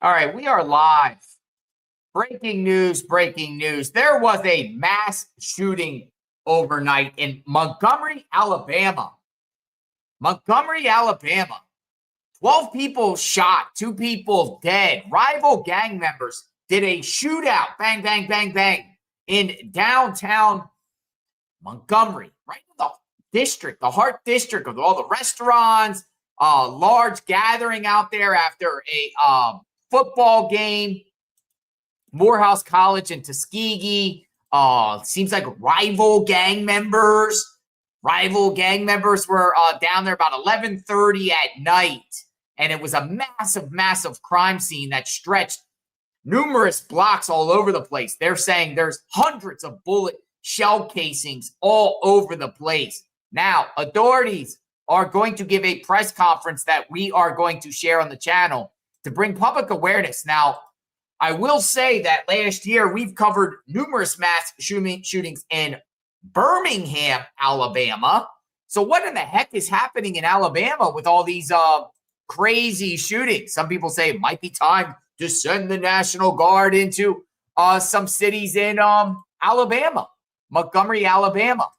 All right, we are live. Breaking news, breaking news. There was a mass shooting overnight in Montgomery, Alabama. Montgomery, Alabama. 12 people shot, 2 people dead. Rival gang members did a shootout, bang, bang, bang, bang, in downtown Montgomery, right in the district, the heart district of all the restaurants, large gathering out there after a football game. Morehouse College in Tuskegee. Seems like rival gang members were down there about 11:30 at night, and it was a massive, massive crime scene that stretched numerous blocks all over the place. They're saying there's hundreds of bullet shell casings all over the place. Now, authorities are going to give a press conference that we are going to share on the channel to bring public awareness. Now, I will say that last year we've covered numerous mass shootings in Birmingham, Alabama. So what in the heck is happening in Alabama with all these crazy shootings? Some people say it might be time to send the National Guard into some cities in Alabama, Montgomery, Alabama.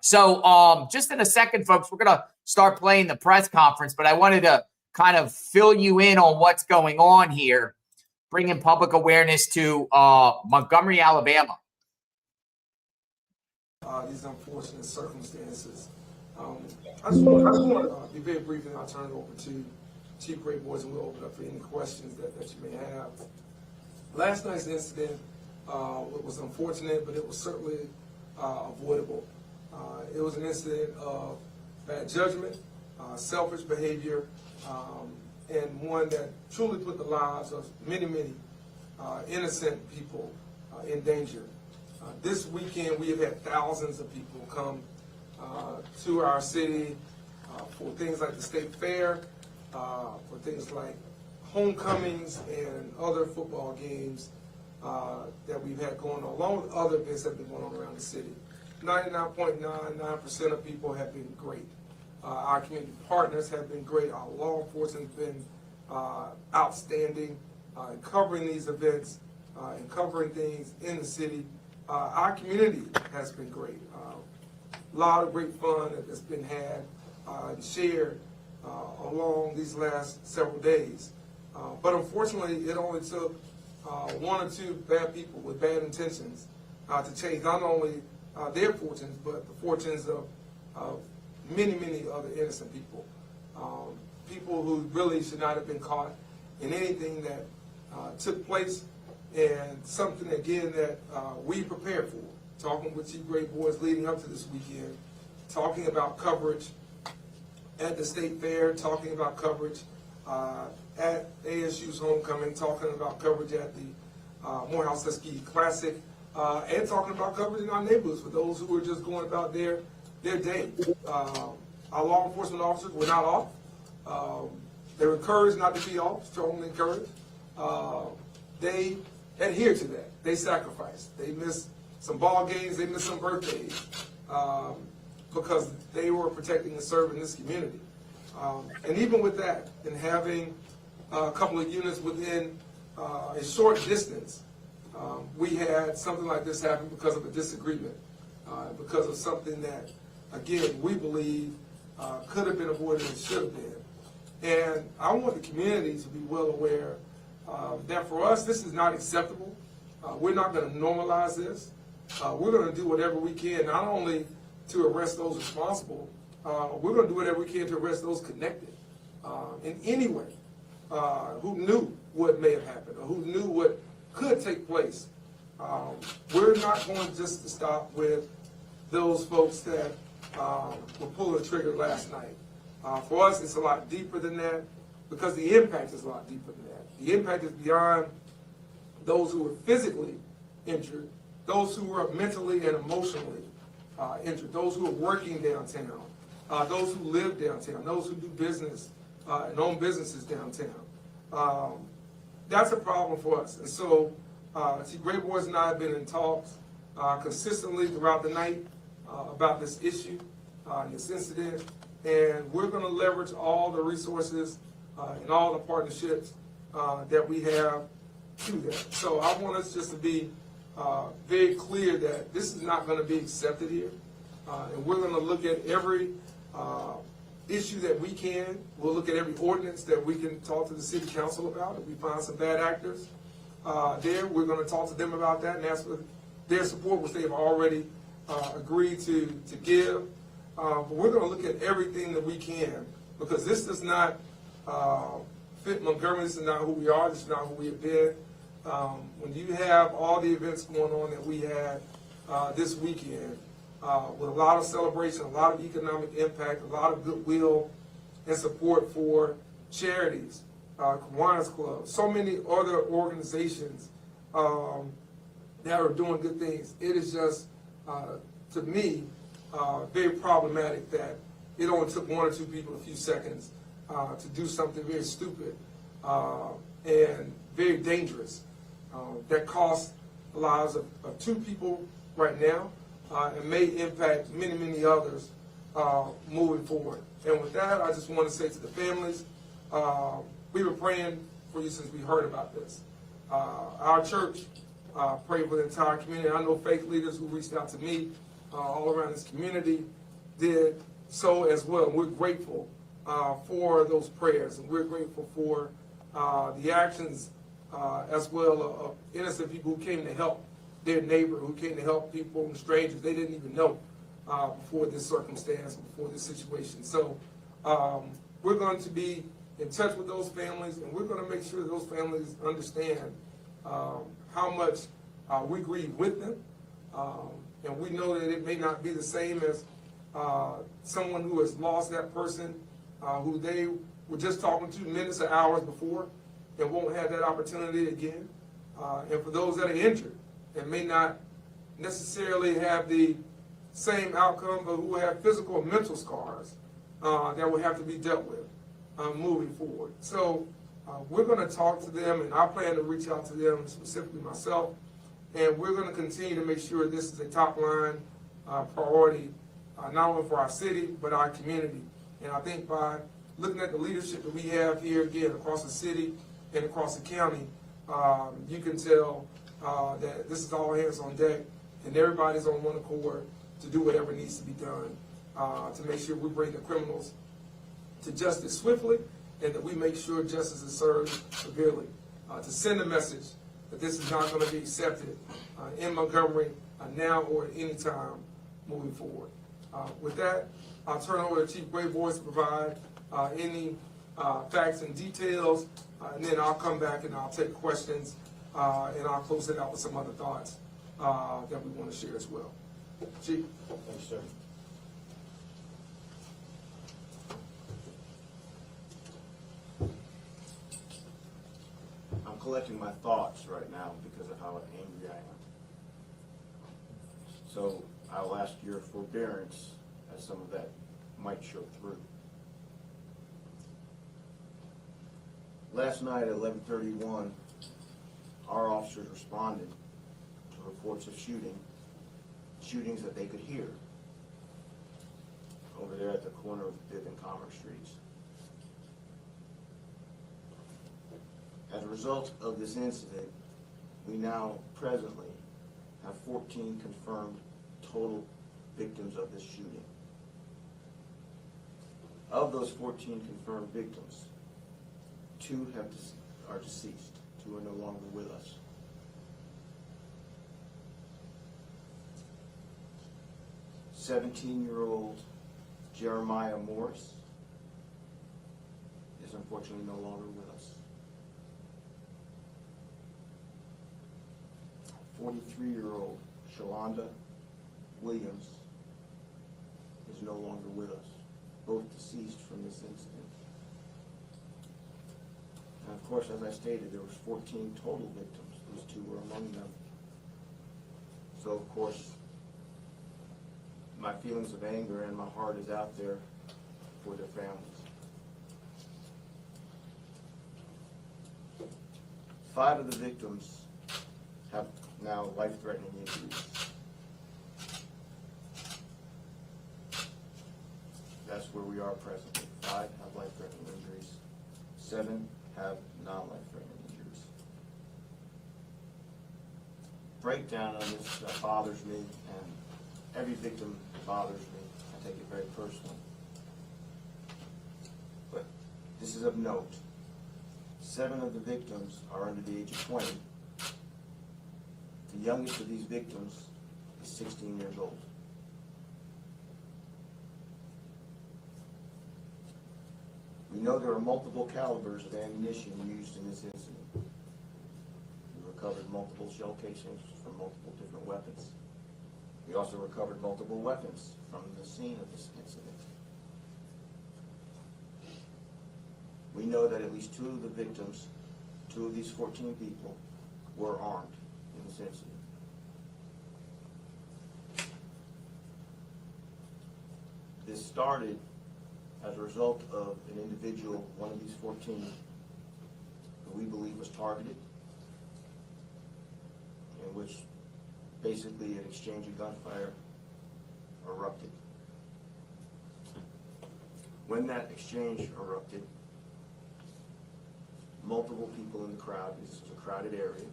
So just in a second, folks, we're going to start playing the press conference, but I wanted to kind of fill you in on what's going on here, bringing public awareness to Montgomery, Alabama. These unfortunate circumstances. I just want to be very brief, and I'll turn it over to Chief Great Boys, and we'll open up for any questions that you may have. Last night's incident was unfortunate, but it was certainly avoidable. It was an incident of bad judgment, selfish behavior, and one that truly put the lives of many, many innocent people in danger. This weekend, we have had thousands of people come to our city for things like the state fair, for things like homecomings and other football games that we've had going on, along with other events that have been going on around the city. 99.99% of people have been great. Our community partners have been great. Our law enforcement has been outstanding in covering these events and covering things in the city. Our community has been great. A lot of great fun that's been had and shared along these last several days. But unfortunately, it only took one or two bad people with bad intentions to change not only their fortunes, but the fortunes of many, many other innocent people. People who really should not have been caught in anything that took place, and something, again, that we prepared for. Talking with Chief Great Boys leading up to this weekend, talking about coverage at the state fair, talking about coverage at ASU's homecoming, talking about coverage at the Morehouse Tuskegee Classic, and talking about coverage in our neighborhoods for those who are just going about their day. Our law enforcement officers were not off. They were encouraged not to be off, strongly encouraged. They adhered to that. They sacrificed. They missed some ball games. They missed some birthdays because they were protecting and serving this community. And even with that, and having a couple of units within a short distance, we had something like this happen because of a disagreement, because of something that, again, we believe could have been avoided and should have been. And I want the community to be well aware that for us, this is not acceptable. We're not going to normalize this. We're going to do whatever we can, not only to arrest those responsible, we're going to do whatever we can to arrest those connected in any way, who knew what may have happened or who knew what could take place. We're not going just to stop with those folks that were pulling the trigger last night. For us, it's a lot deeper than that, because the impact is a lot deeper than that. The impact is beyond those who were physically injured, those who were mentally and emotionally injured, those who are working downtown, those who live downtown, those who do business and own businesses downtown. That's a problem for us. And so, Chief Great Boys and I have been in talks consistently throughout the night about this issue, this incident, and we're going to leverage all the resources and all the partnerships that we have to that. So I want us just to be very clear that this is not going to be accepted here. And we're going to look at every issue that we can. We'll look at every ordinance that we can talk to the city council about. If we find some bad actors there, we're going to talk to them about that and ask for their support, which they've already agreed to give. But we're going to look at everything that we can, because this does not fit Montgomery. This is not who we are. This is not who we have been. When you have all the events going on that we had this weekend, with a lot of celebration, a lot of economic impact, a lot of goodwill and support for charities, Kiwanis Club, so many other organizations that are doing good things. It is just, to me, very problematic that it only took one or two people a few seconds to do something very stupid and very dangerous that cost the lives of two people right now and may impact many, many others moving forward. And with that, I just want to say to the families, we've been praying for you since we heard about this. Our church prayed for the entire community. I know faith leaders who reached out to me all around this community did so as well. We're grateful for those prayers, and we're grateful for the actions as well of innocent people who came to help their neighbor, who came to help people and strangers they didn't even know before this circumstance, before this situation. So we're going to be in touch with those families, and we're going to make sure those families understand how much we grieve with them. And we know that it may not be the same as someone who has lost that person who they were just talking to minutes or hours before and won't have that opportunity again. And for those that are injured and may not necessarily have the same outcome, but who have physical or mental scars that will have to be dealt with moving forward. So we're going to talk to them, and I plan to reach out to them, specifically myself, and we're going to continue to make sure this is a top line priority, not only for our city, but our community. And I think by looking at the leadership that we have here, again, across the city and across the county, you can tell that this is all hands on deck, and everybody's on one accord to do whatever needs to be done to make sure we bring the criminals to justice swiftly, and that we make sure justice is served severely. To send a message that this is not going to be accepted in Montgomery now or at any time moving forward. With that, I'll turn over to Chief Gray Boys to provide any facts and details, and then I'll come back and I'll take questions, and I'll close it out with some other thoughts that we want to share as well. Chief. Thanks, sir. I'm collecting my thoughts right now because of how angry I am. So I'll ask your forbearance as some of that might show through. Last night at 11:31, our officers responded to reports of shootings that they could hear over there at the corner of 5th and Commerce Streets. As a result of this incident, we now presently have 14 confirmed total victims of this shooting. Of those 14 confirmed victims, 2 are deceased. 2 are no longer with us. A 17-year-old Jeremiah Morris is unfortunately no longer with us. 43-year-old Shalonda Williams is no longer with us, both deceased from this incident. And of course, as I stated, there was 14 total victims. Those 2 were among them. So of course, my feelings of anger and my heart is out there for their families. 5 of the victims have now life-threatening injuries. That's where we are presently. 5 have life-threatening injuries. 7 have non-life-threatening breakdown on this bothers me, and every victim bothers me. I take it very personally. But this is of note. 7 of the victims are under the age of 20. The youngest of these victims is 16 years old. We know there are multiple calibers of ammunition used in this incident. We recovered multiple shell casings from multiple different weapons. We also recovered multiple weapons from the scene of this incident. We know that at least 2 of the victims, 2 of these 14 people, were armed in this incident. This started as a result of an individual, one of these 14, who we believe was targeted, in which basically an exchange of gunfire erupted. When that exchange erupted, multiple people in the crowd, this was a crowded area,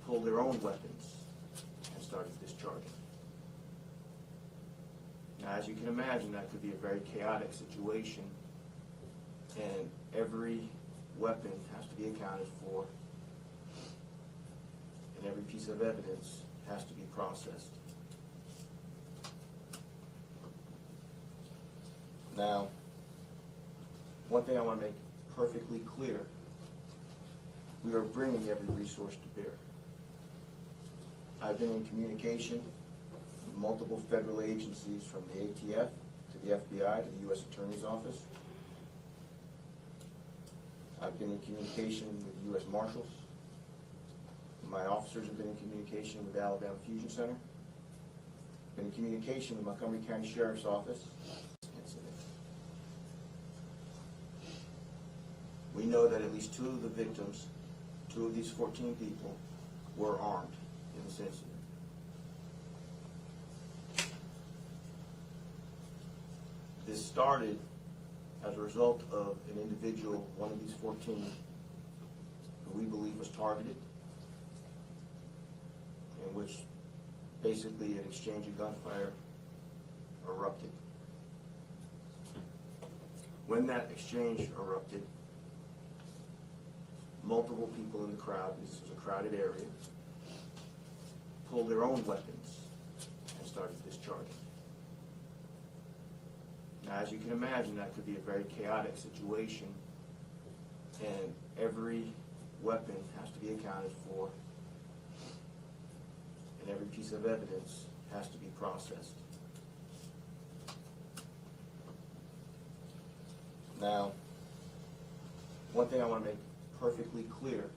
pulled their own weapons and started discharging. Now, as you can imagine, that could be a very chaotic situation, and every weapon has to be accounted for, and every piece of evidence has to be processed. Now, one thing I want to make perfectly clear, we are bringing every resource to bear. I've been in communication with multiple federal agencies, from the ATF to the FBI to the U.S. Attorney's Office. I've been in communication with U.S. Marshals. My officers have been in communication with the Alabama Fusion Center. Been in communication with Montgomery County Sheriff's Office. We know that at least 2 of the victims, 2 of these 14 people, were armed in this incident. This started as a result of an individual, one of these 14, who we believe was targeted, in which basically an exchange of gunfire erupted. When that exchange erupted, multiple people in the crowd, this was a crowded area, pulled their own weapons and started discharging. Now, as you can imagine, that could be a very chaotic situation, and every weapon has to be accounted for, and every piece of evidence has to be processed. Now, one thing I want to make perfectly clear,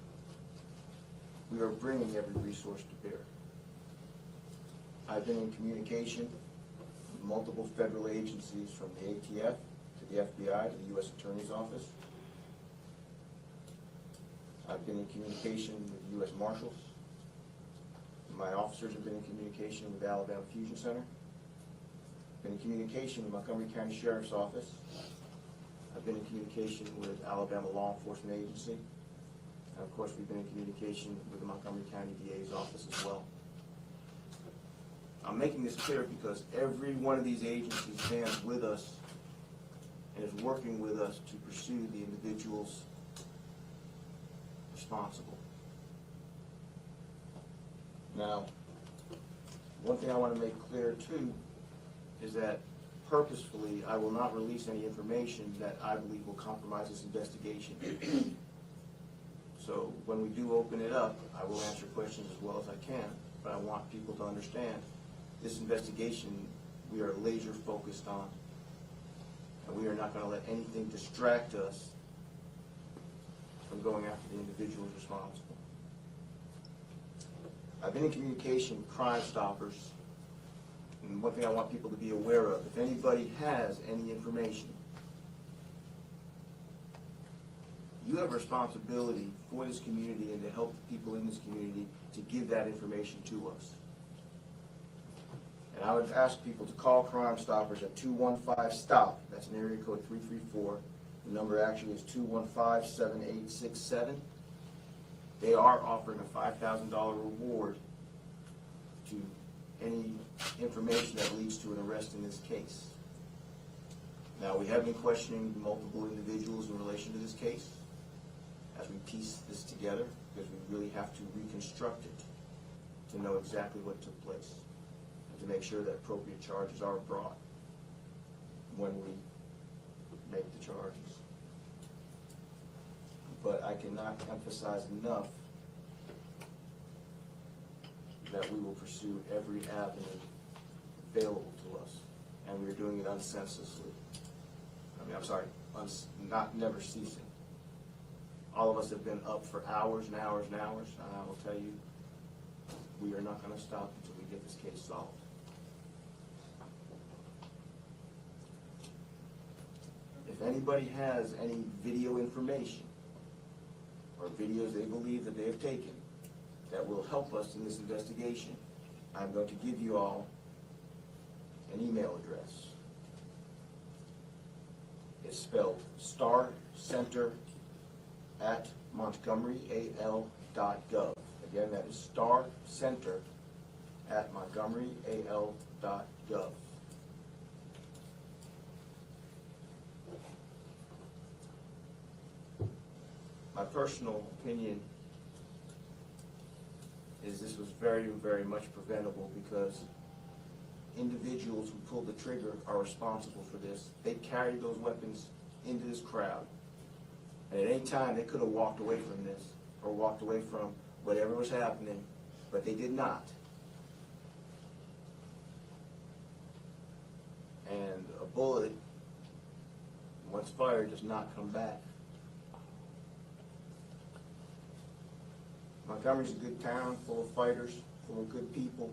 we are bringing every resource to bear. I've been in communication with multiple federal agencies, from the ATF to the FBI to the U.S. Attorney's Office. I've been in communication with U.S. Marshals. My officers have been in communication with the Alabama Fusion Center. Been in communication with Montgomery County Sheriff's Office. I've been in communication with Alabama Law Enforcement Agency. And of course, we've been in communication with the Montgomery County DA's office as well. I'm making this clear because every one of these agencies stands with us and is working with us to pursue the individuals responsible. Now, one thing I want to make clear too is that purposefully, I will not release any information that I believe will compromise this investigation. So when we do open it up, I will answer questions as well as I can, but I want people to understand this investigation we are laser focused on, and we are not going to let anything distract us from going after the individuals responsible. I've been in communication with Crime Stoppers. And one thing I want people to be aware of, if anybody has any information, you have a responsibility for this community and to help the people in this community to give that information to us. And I would ask people to call Crime Stoppers at 215-STOP. That's an area code 334. The number actually is 215-7867. They are offering a $5,000 reward to any information that leads to an arrest in this case. Now, we have been questioning multiple individuals in relation to this case as we piece this together, because we really have to reconstruct it to know exactly what took place and to make sure that appropriate charges are brought when we make the charges. But I cannot emphasize enough that we will pursue every avenue available to us, and we're doing it unsenselessly. Never ceasing. All of us have been up for hours and hours and hours, and I will tell you, we are not going to stop until we get this case solved. If anybody has any video information or videos they believe that they have taken that will help us in this investigation, I'm going to give you all an email address. It's spelled starcenter@montgomeryal.gov. Again, that is starcenter@montgomeryal.gov. My personal opinion is this was very, very much preventable, because individuals who pulled the trigger are responsible for this. They carried those weapons into this crowd. And at any time, they could have walked away from this or walked away from whatever was happening, but they did not. And a bullet, once fired, does not come back. Montgomery's a good town, full of fighters, full of good people.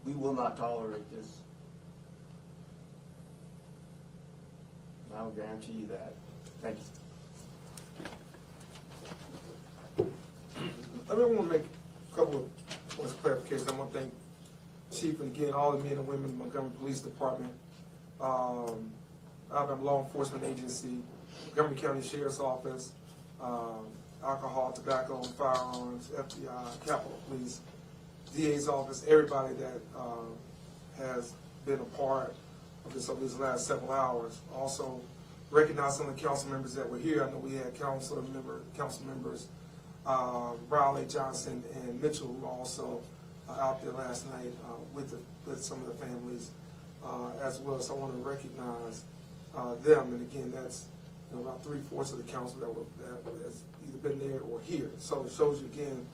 We will not tolerate this. And I will guarantee you that. Thank you. I want to make a couple of points of clarification. I want to thank Chief and again all the men and women in the Montgomery Police Department, Alabama Law Enforcement Agency, Montgomery County Sheriff's Office, Alcohol, Tobacco, and Firearms, FBI, Capitol Police, DA's office, everybody that has been a part of this over these last several hours. Also, recognize some of the council members that were here. I know we had council members Raleigh, Johnson, and Mitchell, who were also out there last night with some of the families as well. So I want to recognize them. And again, that's about 3/4 of the council that has either been there or here. So it shows you again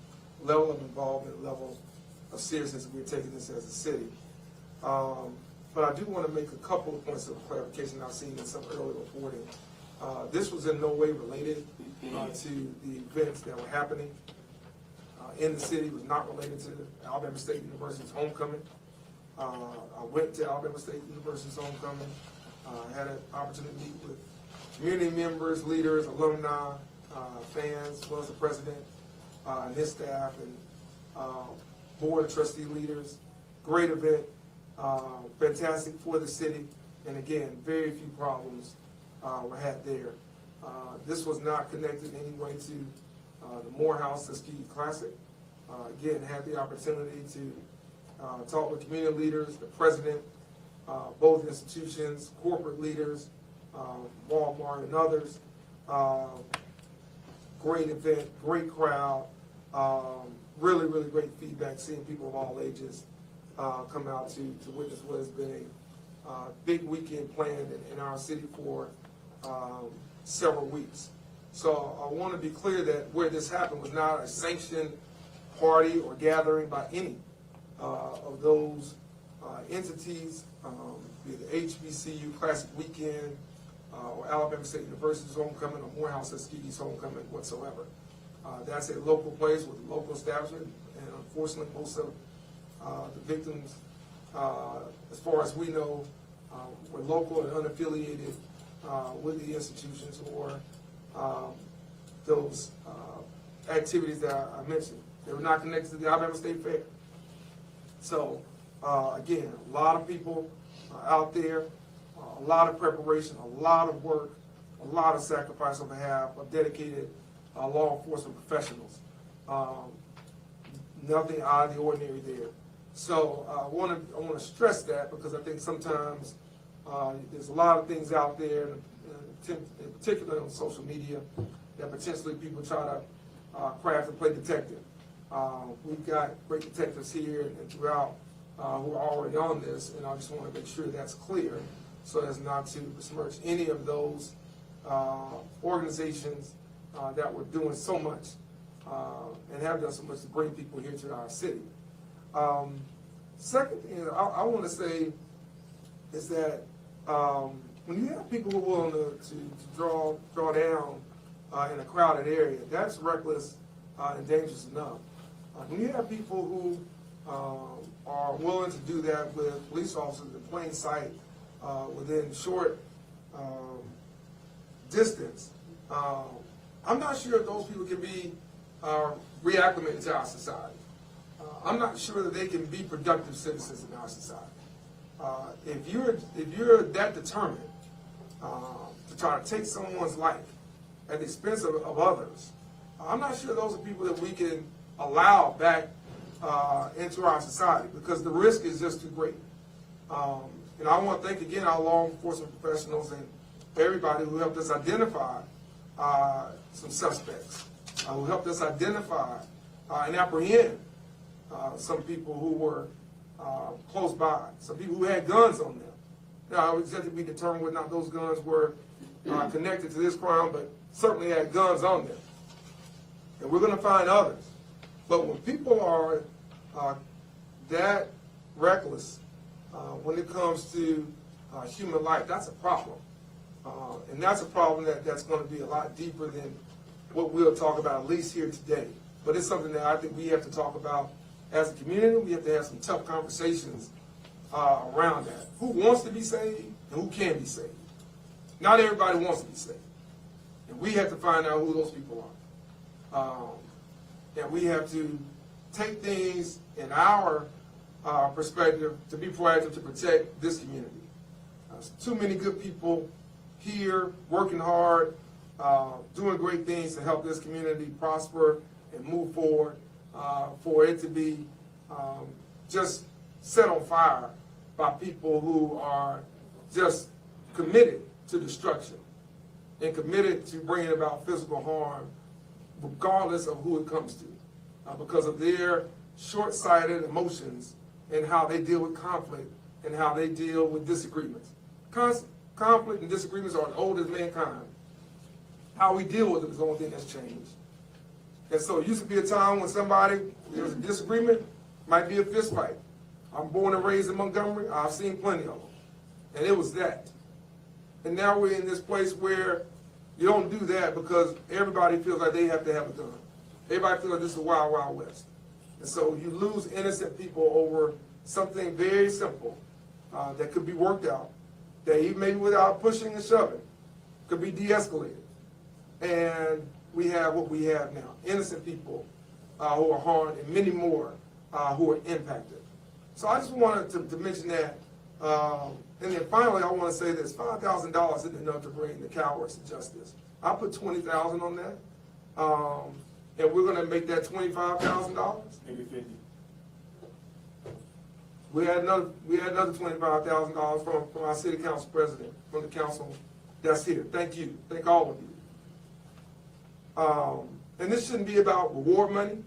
level of involvement, level of seriousness we're taking this as a city. But I do want to make a couple of points of clarification I've seen in some early reporting. This was in no way related to the events that were happening in the city. It was not related to Alabama State University's homecoming. I went to Alabama State University's homecoming. Had an opportunity to meet with community members, leaders, alumni, fans, as well as the president and his staff, and board of trustee leaders. Great event, fantastic for the city, and again, very few problems were had there. This was not connected in any way to the Morehouse Tuskegee Classic. Again, had the opportunity to talk with community leaders, the president, both institutions, corporate leaders, Walmart and others. Great event, great crowd, really, really great feedback, seeing people of all ages come out to witness what has been a big weekend planned in our city for several weeks. So I want to be clear that where this happened was not a sanctioned party or gathering by any of those entities, be it the HBCU Classic Weekend, or Alabama State University's homecoming, or Morehouse Tuskegee's homecoming whatsoever. That's a local place with a local establishment, and unfortunately most of the victims, as far as we know, were local and unaffiliated with the institutions or those activities that I mentioned. They were not connected to the Alabama State Fair. So again, a lot of people out there, a lot of preparation, a lot of work, a lot of sacrifice on behalf of dedicated law enforcement professionals. Nothing out of the ordinary there. So I want to stress that, because I think sometimes there's a lot of things out there, in particular on social media, that potentially people try to craft and play detective. We've got great detectives here and throughout who are already on this, and I just want to make sure that's clear, so as not to besmirch any of those organizations that were doing so much and have done so much to bring people here to our city. Second thing I want to say is that when you have people who are willing to draw down in a crowded area, that's reckless and dangerous enough. When you have people who are willing to do that with police officers in plain sight within short distance, I'm not sure if those people can be reacclimated to our society. I'm not sure that they can be productive citizens in our society. If you're that determined to try to take someone's life at the expense of others, I'm not sure those are people that we can allow back into our society, because the risk is just too great. And I want to thank again our law enforcement professionals and everybody who helped us identify some suspects, who helped us identify and apprehend some people who were close by, some people who had guns on them. Now, it was yet to be determined whether or not those guns were connected to this crime, but certainly had guns on them. And we're going to find others. But when people are that reckless when it comes to human life, that's a problem. And that's a problem that's going to be a lot deeper than what we'll talk about, at least here today. But it's something that I think we have to talk about as a community. We have to have some tough conversations around that. Who wants to be saved and who can be saved? Not everybody wants to be saved. And we have to find out who those people are. And we have to take things in our perspective to be proactive to protect this community. There's too many good people here working hard, doing great things to help this community prosper and move forward, for it to be just set on fire by people who are just committed to destruction and committed to bringing about physical harm, regardless of who it comes to, because of their short-sighted emotions and how they deal with conflict and how they deal with disagreements. Conflict and disagreements are as old as mankind. How we deal with them is the only thing that's changed. And so it used to be a time when there was a disagreement, might be a fist fight. I'm born and raised in Montgomery. I've seen plenty of them. And it was that. And now we're in this place where you don't do that because everybody feels like they have to have a gun. Everybody feels like this is a wild, wild west. And so you lose innocent people over something very simple that could be worked out, that even maybe without pushing and shoving, could be de-escalated. And we have what we have now, innocent people who are harmed and many more who are impacted. So I just wanted to mention that. And then finally, I want to say this, $5,000 isn't enough to bring the cowards to justice. I put $20,000 on that. And we're going to make that $25,000. Maybe 50. We had another $25,000 from our city council president, from the council that's here. Thank you. Thank all of you. And this shouldn't be about reward money.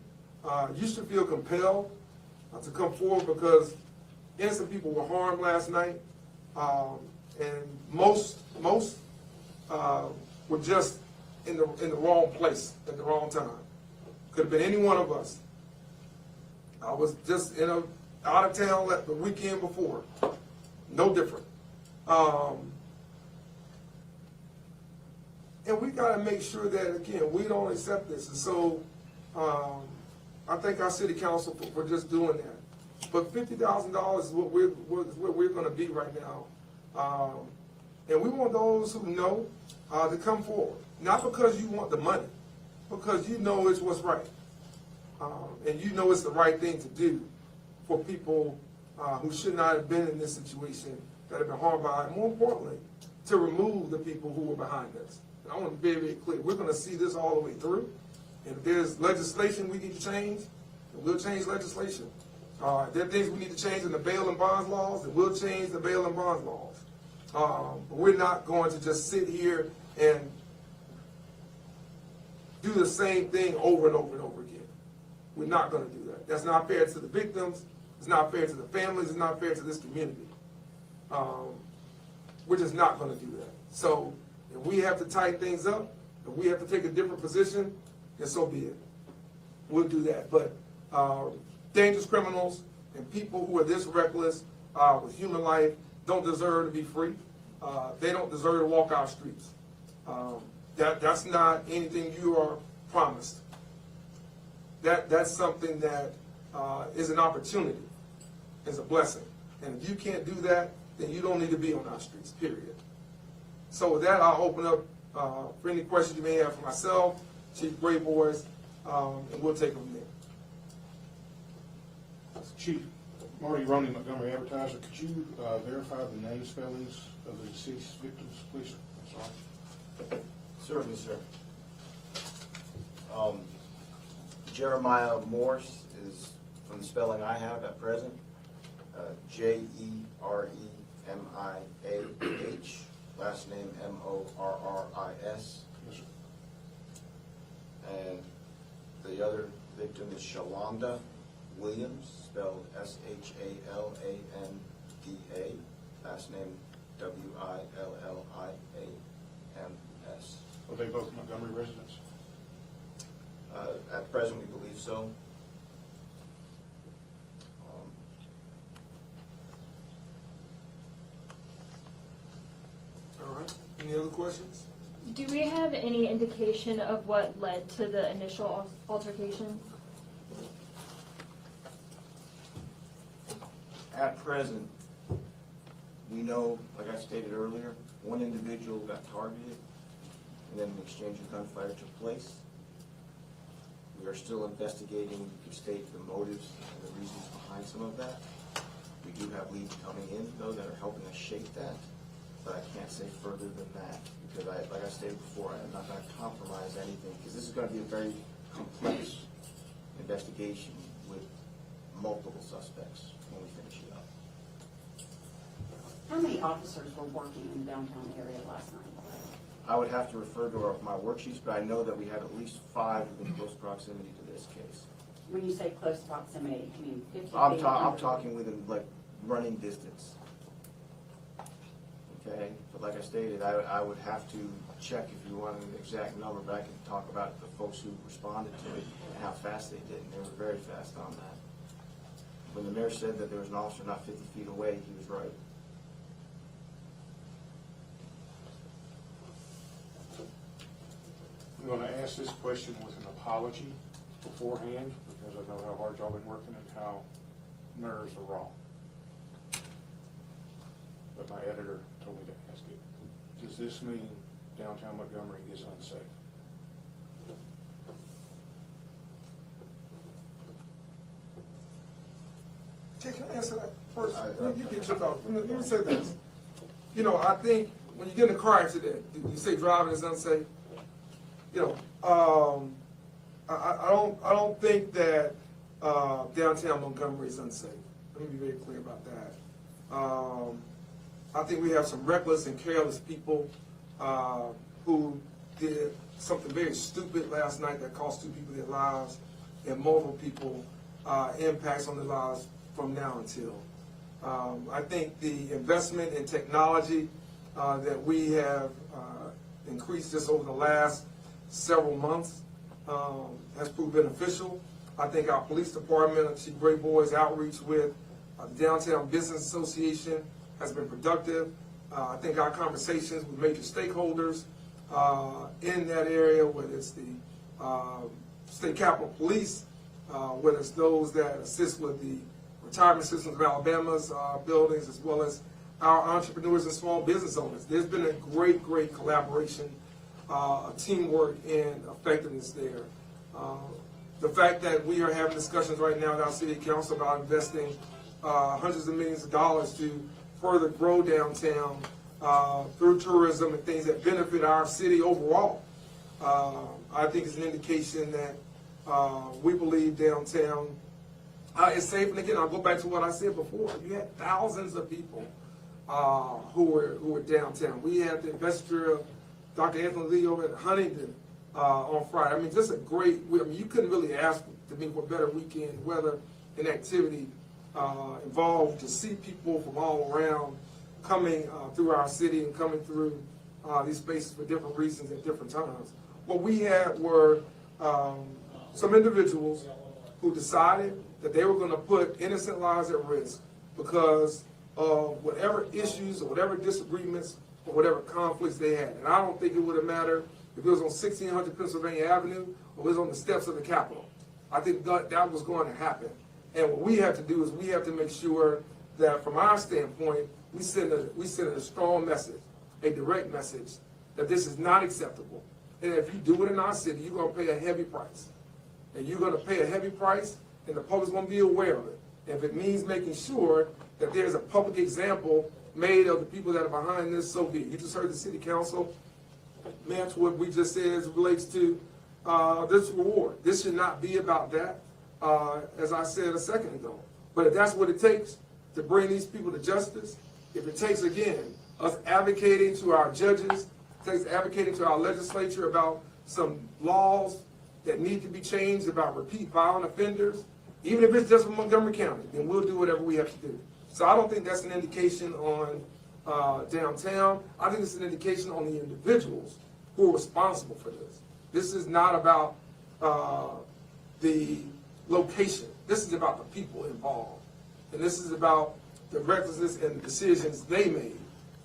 You should feel compelled to come forward because innocent people were harmed last night, and most were just in the wrong place at the wrong time. Could have been any one of us. I was just out of town the weekend before. No different. And we got to make sure that, again, we don't accept this. And so I thank our city council for just doing that. But $50,000 is what we're going to be right now. And we want those who know to come forward. Not because you want the money, because you know it's what's right. And you know it's the right thing to do for people who should not have been in this situation, that have been harmed by it. More importantly, to remove the people who were behind this. And I want to be very, very clear. We're going to see this all the way through. If there's legislation we need to change, then we'll change legislation. If there are things we need to change in the bail and bonds laws, then we'll change the bail and bonds laws. But we're not going to just sit here and do the same thing over and over and over again. We're not going to do that. That's not fair to the victims. It's not fair to the families. It's not fair to this community. We're just not going to do that. So if we have to tighten things up, if we have to take a different position, then so be it. We'll do that. But dangerous criminals and people who are this reckless with human life don't deserve to be free. They don't deserve to walk our streets. That's not anything you are promised. That's something that is an opportunity, is a blessing. And if you can't do that, then you don't need to be on our streets, period. So with that, I'll open up for any questions you may have for myself, Chief Grayboys, and we'll take them from there. Chief Marty Roney, Montgomery Advertiser, could you verify the name spellings of the deceased victims, please? I'm sorry. Certainly, sir. Jeremiah Morse is, from the spelling I have at present, Jeremiah, last name Morris. Yes, sir. And the other victim is Shalonda Williams, spelled Shalanda, last name Williams. Are they both Montgomery residents? At present, we believe so. All right. Any other questions? Do we have any indication of what led to the initial altercation? At present, we know, like I stated earlier, one individual got targeted, and then an exchange of gunfire took place. We are still investigating, we could state the motives and the reasons behind some of that. We do have leads coming in, though, that are helping us shape that, but I can't say further than that, because like I stated before, I'm not going to compromise anything, because this is going to be a very complex investigation with multiple suspects when we finish it up. How many officers were working in the downtown area last night? I would have to refer to my worksheets, but I know that we had at least 5 within close proximity to this case. When you say close proximity, you mean 50 feet? I'm 100 talking within, like, running distance. Okay, but like I stated, I would have to check if you want an exact number, but I can talk about the folks who responded to it and how fast they did, and they were very fast on that. When the mayor said that there was an officer not 50 feet away, he was right. I'm going to ask this question with an apology beforehand, because I know how hard y'all been working and how nerves are raw. But my editor told me to ask it. Does this mean downtown Montgomery is unsafe? Can I answer that first? You get your thoughts. Let me say this. You know, I think when you get in a car accident, you say driving is unsafe. You know, I don't think that downtown Montgomery is unsafe. Let me be very clear about that. I think we have some reckless and careless people who did something very stupid last night that cost 2 people their lives and multiple people impacts on their lives from now until. I think the investment in technology that we have increased just over the last several months has proved beneficial. I think our police department, Chief Grayboys' outreach with the Downtown Business Association has been productive. I think our conversations with major stakeholders in that area, whether it's the State Capitol Police, whether it's those that assist with the retirement systems of Alabama's buildings, as well as our entrepreneurs and small business owners. There's been a great, great collaboration, teamwork, and effectiveness there. The fact that we are having discussions right now in our city council about investing hundreds of millions of dollars to further grow downtown through tourism and things that benefit our city overall. I think it's an indication that we believe downtown is safe. And again, I'll go back to what I said before. You had thousands of people who were downtown. We had the investiture of Dr. Anthony Lee over at Huntington on Friday. I mean, just a great, I mean, you couldn't really ask to me for better weekend weather and activity involved to see people from all around coming through our city and coming through these spaces for different reasons at different times. What we had were some individuals who decided that they were going to put innocent lives at risk because of whatever issues or whatever disagreements or whatever conflicts they had. And I don't think it would have mattered if it was on 1600 Pennsylvania Avenue or it was on the steps of the Capitol. I think that was going to happen. And what we have to do is we have to make sure that from our standpoint, we send a strong message, a direct message, that this is not acceptable. And if you do it in our city, you're going to pay a heavy price. And you're going to pay a heavy price, and the public's going to be aware of it. And if it means making sure that there's a public example made of the people that are behind this, so be it. You just heard the city council match what we just said as it relates to this reward. This should not be about that, as I said a second ago. But if that's what it takes to bring these people to justice, if it takes, again, us advocating to our judges, it takes advocating to our legislature about some laws that need to be changed about repeat violent offenders, even if it's just from Montgomery County, then we'll do whatever we have to do. So I don't think that's an indication on downtown. I think it's an indication on the individuals who are responsible for this. This is not about the location. This is about the people involved. And this is about the recklessness and the decisions they made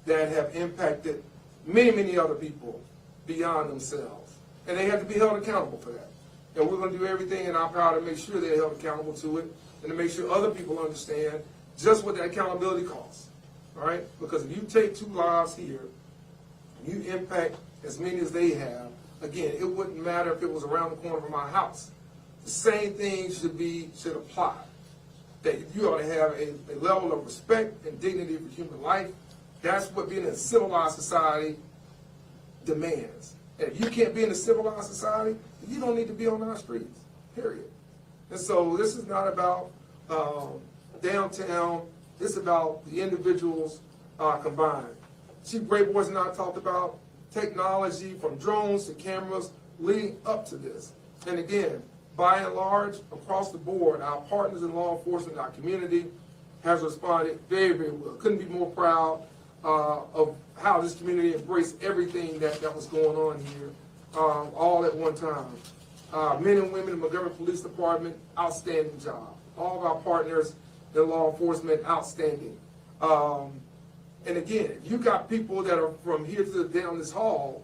that have impacted many, many other people beyond themselves. And they have to be held accountable for that. And we're going to do everything in our power to make sure they're held accountable to it and to make sure other people understand just what that accountability costs. All right? Because if you take 2 lives here, you impact as many as they have, again, it wouldn't matter if it was around the corner from my house. The same thing should apply. That you ought to have a level of respect and dignity for human life. That's what being in a civilized society demands. And if you can't be in a civilized society, you don't need to be on our streets, period. And so this is not about downtown. It's about the individuals combined. Chief Grayboys and I talked about technology from drones to cameras leading up to this. And again, by and large, across the board, our partners in law enforcement, our community has responded very, very well. Couldn't be more proud of how this community embraced everything that was going on here all at one time. Men and women in Montgomery Police Department, outstanding job. All of our partners in law enforcement, outstanding. And again, if you got people that are from here to down this hall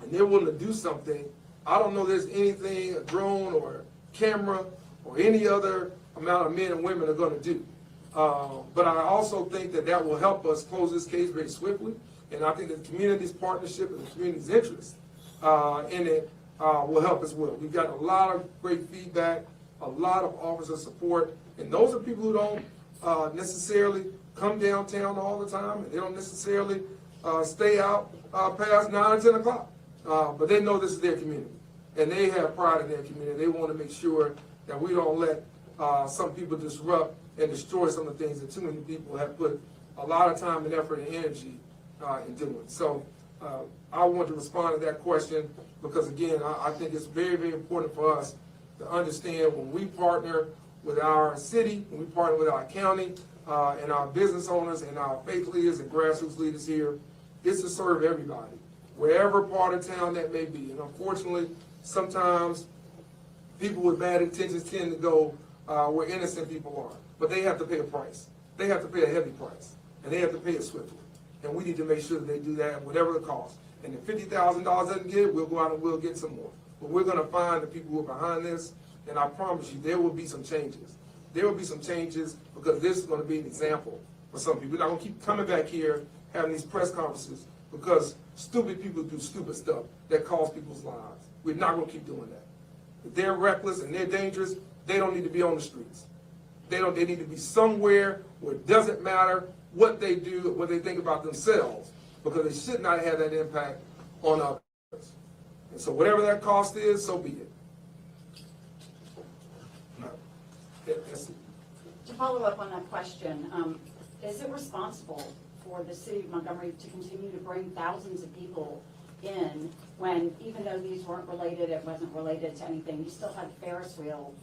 and they're willing to do something, I don't know there's anything a drone or camera or any other amount of men and women are going to do. But I also think that will help us close this case very swiftly. And I think the community's partnership and the community's interest in it will help as well. We've got a lot of great feedback, a lot of officer support. And those are people who don't necessarily come downtown all the time. And they don't necessarily stay out past 9 or 10 o'clock. But they know this is their community. And they have pride in their community. They want to make sure that we don't let some people disrupt and destroy some of the things that too many people have put a lot of time and effort and energy in doing. So I want to respond to that question because, again, I think it's very, very important for us to understand when we partner with our city, when we partner with our county, and our business owners and our faith leaders and grassroots leaders here, it's to serve everybody, wherever part of town that may be. And unfortunately, sometimes people with bad intentions tend to go where innocent people are. But they have to pay a price. They have to pay a heavy price. And they have to pay it swiftly. And we need to make sure that they do that at whatever the cost. And if $50,000 doesn't get it, we'll go out and we'll get some more. But we're going to find the people who are behind this. And I promise you, there will be some changes. There will be some changes because this is going to be an example for some people. We're not going to keep coming back here having these press conferences because stupid people do stupid stuff that costs people's lives. We're not going to keep doing that. If they're reckless and they're dangerous, they don't need to be on the streets. They need to be somewhere where it doesn't matter what they do, what they think about themselves, because they should not have that impact on others. And so whatever that cost is, so be it. No. That's it. To follow up on that question, is it responsible for the city of Montgomery to continue to bring thousands of people in when, even though these weren't related, it wasn't related to anything, you still had Ferris wheel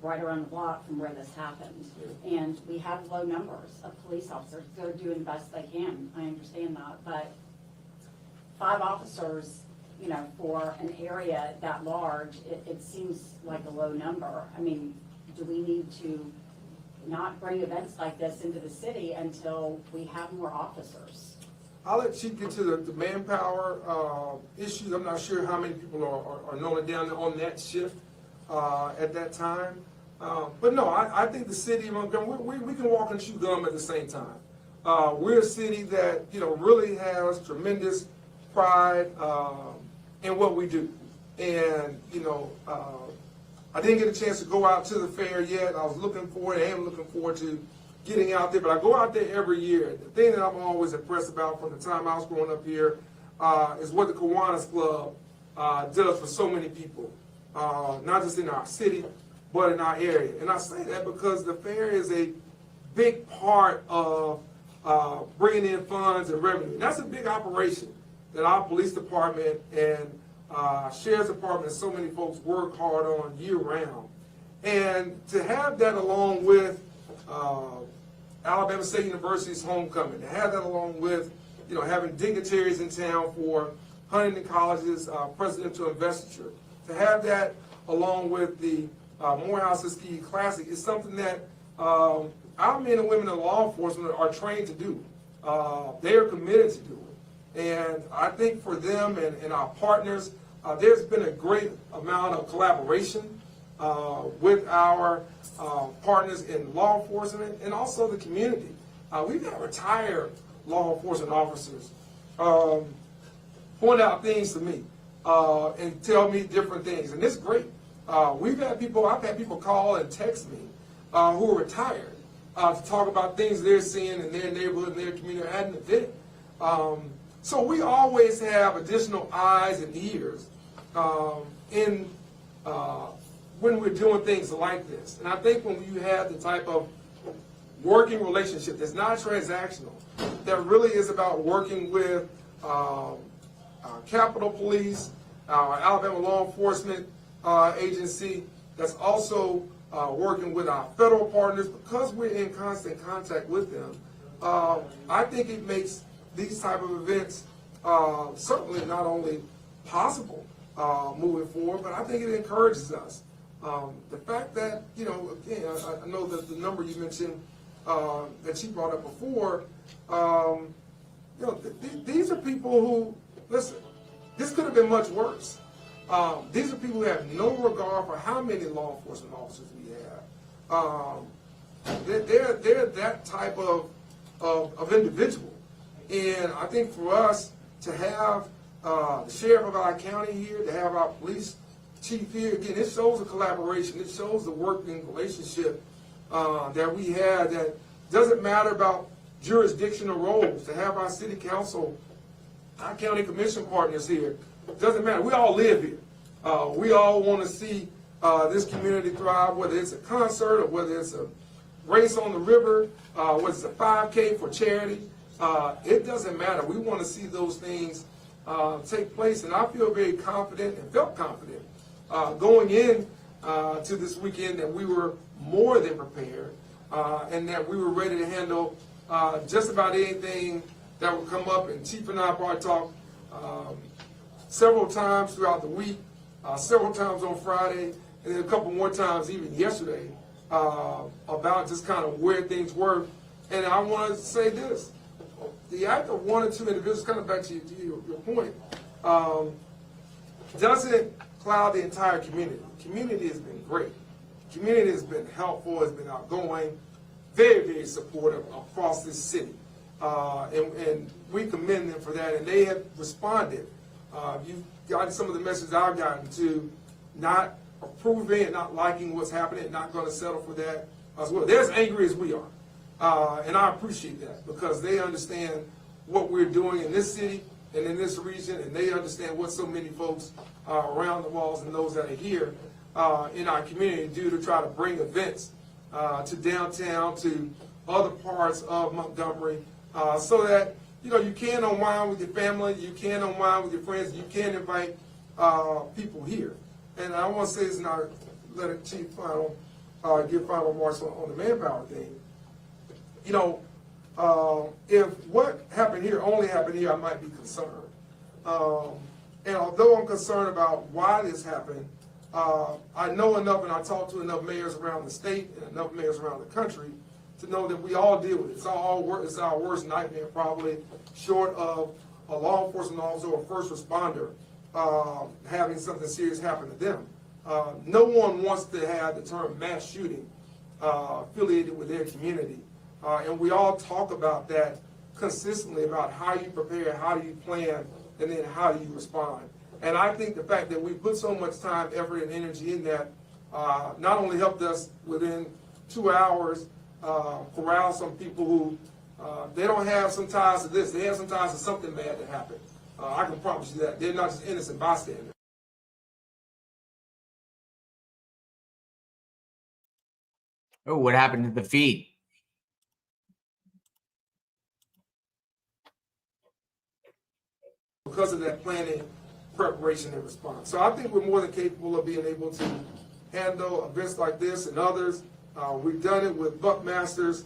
right around the block from where this happened? And we have low numbers of police officers. They're doing the best they can. I understand that. But 5 officers, you know, for an area that large, it seems like a low number. I mean, do we need to not bring events like this into the city until we have more officers? I'll let Chief get to the manpower issues. I'm not sure how many people are normally down there on that shift at that time. But no, I think the city of Montgomery, we can walk and chew gum at the same time. We're a city that, you know, really has tremendous pride in what we do. And, you know, I didn't get a chance to go out to the fair yet. I was looking forward, I am looking forward to getting out there, but I go out there every year. The thing that I'm always impressed about from the time I was growing up here is what the Kiwanis Club does for so many people, not just in our city, but in our area. And I say that because the fair is a big part of bringing in funds and revenue. And that's a big operation that our police department and sheriff's department and so many folks work hard on year-round. And to have that along with Alabama State University's homecoming, to have that along with, you know, having dignitaries in town for Huntington College's presidential investiture, to have that along with the Morehouse Tuskegee Classic is something that our men and women in law enforcement are trained to do. They are committed to do it. And I think for them and our partners, there's been a great amount of collaboration with our partners in law enforcement and also the community. We've had retired law enforcement officers point out things to me and tell me different things, and it's great. I've had people call and text me who are retired to talk about things they're seeing in their neighborhood, in their community, at an event. So we always have additional eyes and ears when we're doing things like this. And I think when you have the type of working relationship that's not transactional, that really is about working with Capitol Police, our Alabama Law Enforcement Agency, that's also working with our federal partners, because we're in constant contact with them. I think it makes these type of events certainly not only possible moving forward, but I think it encourages us. The fact that, you know, again, I know that the number you mentioned that she brought up before, you know, these are people who, listen, this could have been much worse. These are people who have no regard for how many law enforcement officers we have. They're that type of individual. And I think for us to have the sheriff of our county here, to have our police chief here, again, it shows a collaboration. It shows the working relationship that we have, that doesn't matter about jurisdictional roles. To have our city council, our county commission partners here, doesn't matter. We all live here. We all want to see this community thrive, whether it's a concert or whether it's a race on the river, whether it's a 5K for charity. It doesn't matter. We want to see those things take place, and I feel very confident and felt confident going in to this weekend that we were more than prepared and that we were ready to handle just about anything that would come up. And Chief and I probably talked several times throughout the week, several times on Friday, and then a couple more times even yesterday about just kind of where things were. And I want to say this. The act of one or two individuals, kind of back to your point, doesn't cloud the entire community. The community has been great. The community has been helpful, has been outgoing, very, very supportive across this city. And we commend them for that, and they have responded. You've gotten some of the messages I've gotten to not approving and not liking what's happening, not going to settle for that as well. They're as angry as we are. And I appreciate that, because they understand what we're doing in this city and in this region, and they understand what so many folks around the walls and those that are here in our community do to try to bring events to downtown, to other parts of Montgomery, so that you can unwind with your family, you can unwind with your friends, you can invite people here. And I want to say this, and I'll let the Chief give final remarks on the manpower thing. If what happened here only happened here, I might be concerned. And although I'm concerned about why this happened, I know enough, and I talk to enough mayors around the state and enough mayors around the country to know that we all deal with it. It's our worst nightmare, probably, short of a law enforcement officer or a first responder having something serious happen to them. No one wants to have the term mass shooting affiliated with their community. And we all talk about that consistently, about how you prepare, how do you plan, and then how do you respond. And I think the fact that we put so much time, effort, and energy in that not only helped us within 2 hours corral some people who they don't have some ties to this, they have some ties to something bad that happened. I can promise you that. They're not just innocent bystanders. Oh, what happened to the feed? Because of that planning, preparation, and response. So I think we're more than capable of being able to handle events like this and others. We've done it with Buckmasters.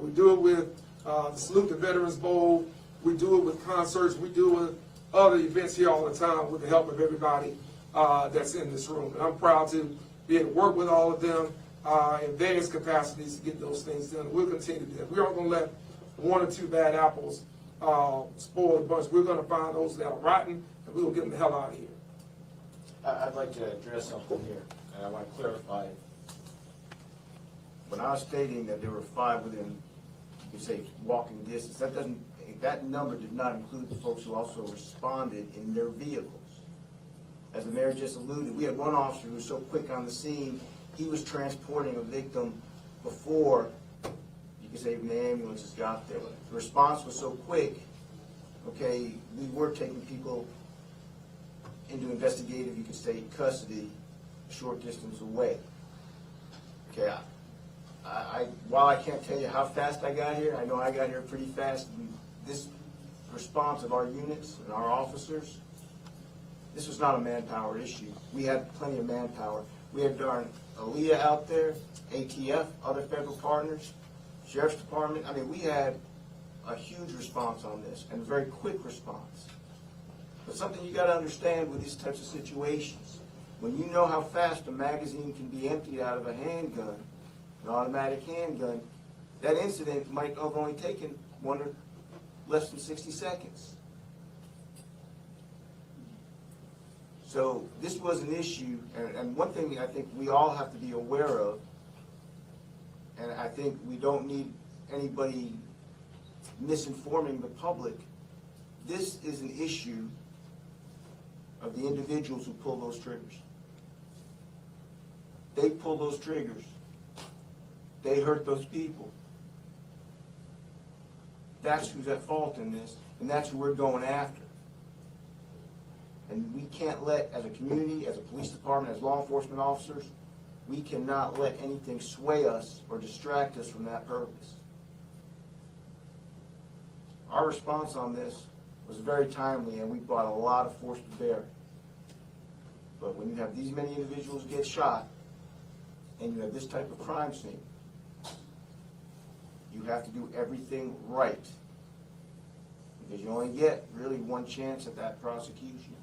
We do it with the Salute the Veterans Bowl. We do it with concerts. We do it with other events here all the time with the help of everybody that's in this room. And I'm proud to be able to work with all of them in various capacities to get those things done. We'll continue to do that. We aren't going to let one or two bad apples spoil the bunch. We're going to find those that are rotten, and we will get them the hell out of here. I'd like to address something here, and I want to clarify. When I was stating that there were 5 within, you say, walking distance, that number did not include the folks who also responded in their vehicles. As the mayor just alluded, we had one officer who was so quick on the scene, he was transporting a victim before, you could say, the ambulances got there. The response was so quick, okay, we were taking people into investigative, you could say, custody, a short distance away. Okay, while I can't tell you how fast I got here, I know I got here pretty fast. This response of our units and our officers, this was not a manpower issue. We had plenty of manpower. We had darn ALEA out there, ATF, other federal partners, Sheriff's Department. I mean, we had a huge response on this, and a very quick response. But something you got to understand with these types of situations, when you know how fast a magazine can be emptied out of a handgun, an automatic handgun, that incident might have only taken less than 60 seconds. So this was an issue, and one thing I think we all have to be aware of, and I think we don't need anybody misinforming the public, this is an issue of the individuals who pull those triggers. They pull those triggers. They hurt those people. That's who's at fault in this, and that's who we're going after. And we can't let, as a community, as a police department, as law enforcement officers, we cannot let anything sway us or distract us from that purpose. Our response on this was very timely, and we brought a lot of force to bear. But when you have these many individuals get shot, and you have this type of crime scene, you have to do everything right. Because you only get really one chance at that prosecution.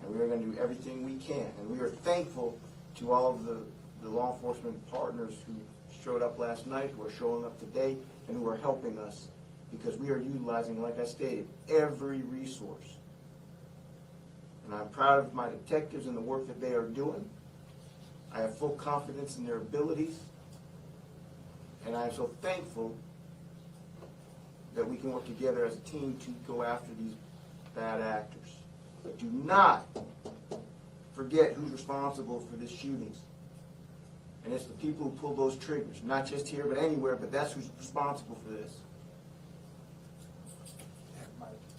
And we are going to do everything we can. And we are thankful to all of the law enforcement partners who showed up last night, who are showing up today, and who are helping us. Because we are utilizing, like I stated, every resource. And I'm proud of my detectives and the work that they are doing. I have full confidence in their abilities. And I am so thankful that we can work together as a team to go after these bad actors. But do not forget who's responsible for these shootings. And it's the people who pull those triggers, not just here but anywhere, but that's who's responsible for this.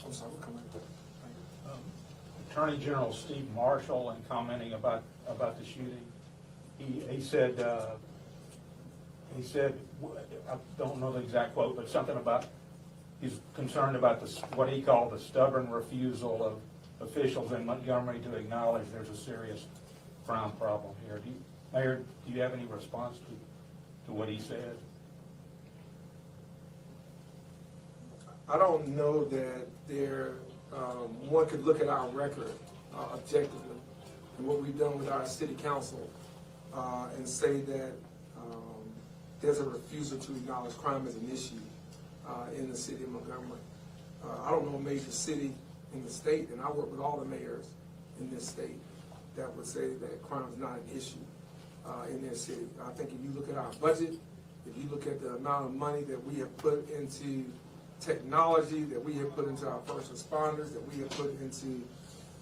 I'm sorry, we'll come back to that. Attorney General Steve Marshall, in commenting about the shooting, he said, I don't know the exact quote, but something about he's concerned about what he called the stubborn refusal of officials in Montgomery to acknowledge there's a serious crime problem here. Mayor, do you have any response to what he said? I don't know that one could look at our record objectively and what we've done with our city council and say that there's a refusal to acknowledge crime as an issue in the city of Montgomery. I don't know a major city in the state, and I work with all the mayors in this state, that would say that crime is not an issue in their city. I think if you look at our budget, if you look at the amount of money that we have put into technology, that we have put into our first responders, that we have put into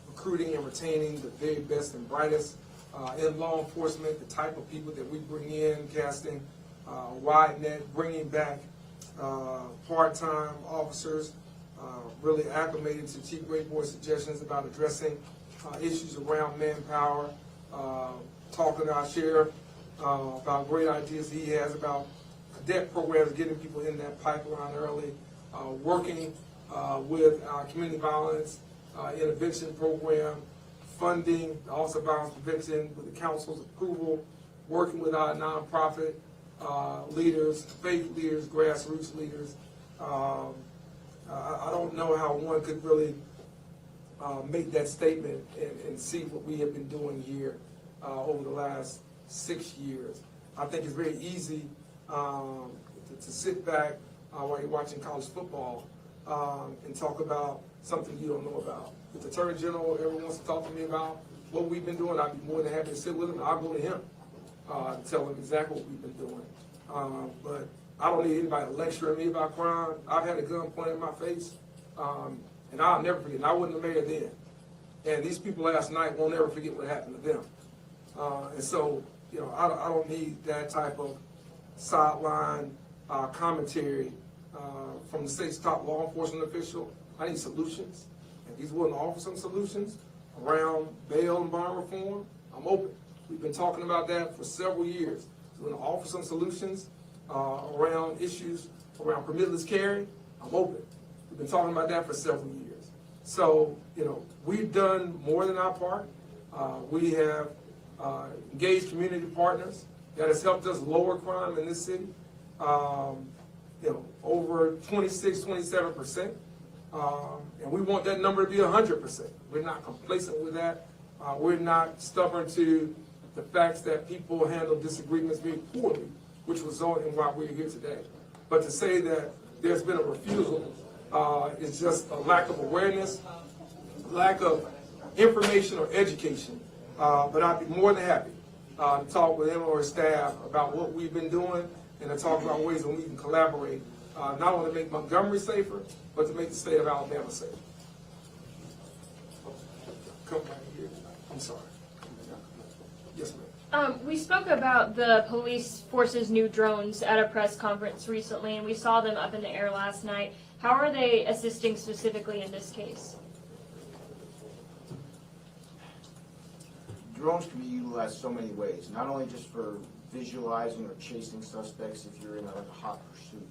recruiting and retaining the very best and brightest in law enforcement, the type of people that we bring in, casting a wide net, bringing back part-time officers, really acclimated to Chief Greatboard's suggestions about addressing issues around manpower, talking to our sheriff about great ideas he has about cadet programs, getting people in that pipeline early, working with our community violence intervention program, funding the Office of Violence Prevention with the council's approval, working with our nonprofit leaders, faith leaders, grassroots leaders. I don't know how one could really make that statement and see what we have been doing here over the last 6 years. I think it's very easy to sit back while you're watching college football and talk about something you don't know about. If the Attorney General ever wants to talk to me about what we've been doing, I'd be more than happy to sit with him. I'll go to him and tell him exactly what we've been doing. But I don't need anybody lecturing me about crime. I've had a gun pointed in my face, and I'll never forget. And I wasn't the mayor then. And these people last night won't ever forget what happened to them. And so, I don't need that type of sideline commentary from the state's top law enforcement official. I need solutions. If he's willing to offer some solutions around bail and bond reform, I'm open. We've been talking about that for several years. He's willing to offer some solutions around issues around permitless carry, I'm open. We've been talking about that for several years. So, we've done more than our part. We have engaged community partners that has helped us lower crime in this city. Over 26, 27%. And we want that number to be 100%. We're not complacent with that. We're not stubborn to the facts that people handle disagreements very poorly, which result in why we're here today. But to say that there's been a refusal is just a lack of awareness, lack of information or education. But I'd be more than happy to talk with him or his staff about what we've been doing and to talk about ways that we can collaborate, not only to make Montgomery safer, but to make the state of Alabama safer. Come back here. I'm sorry. Yes, ma'am. We spoke about the police force's new drones at a press conference recently, and we saw them up in the air last night. How are they assisting specifically in this case? Drones can be utilized so many ways, not only just for visualizing or chasing suspects if you're in a hot pursuit.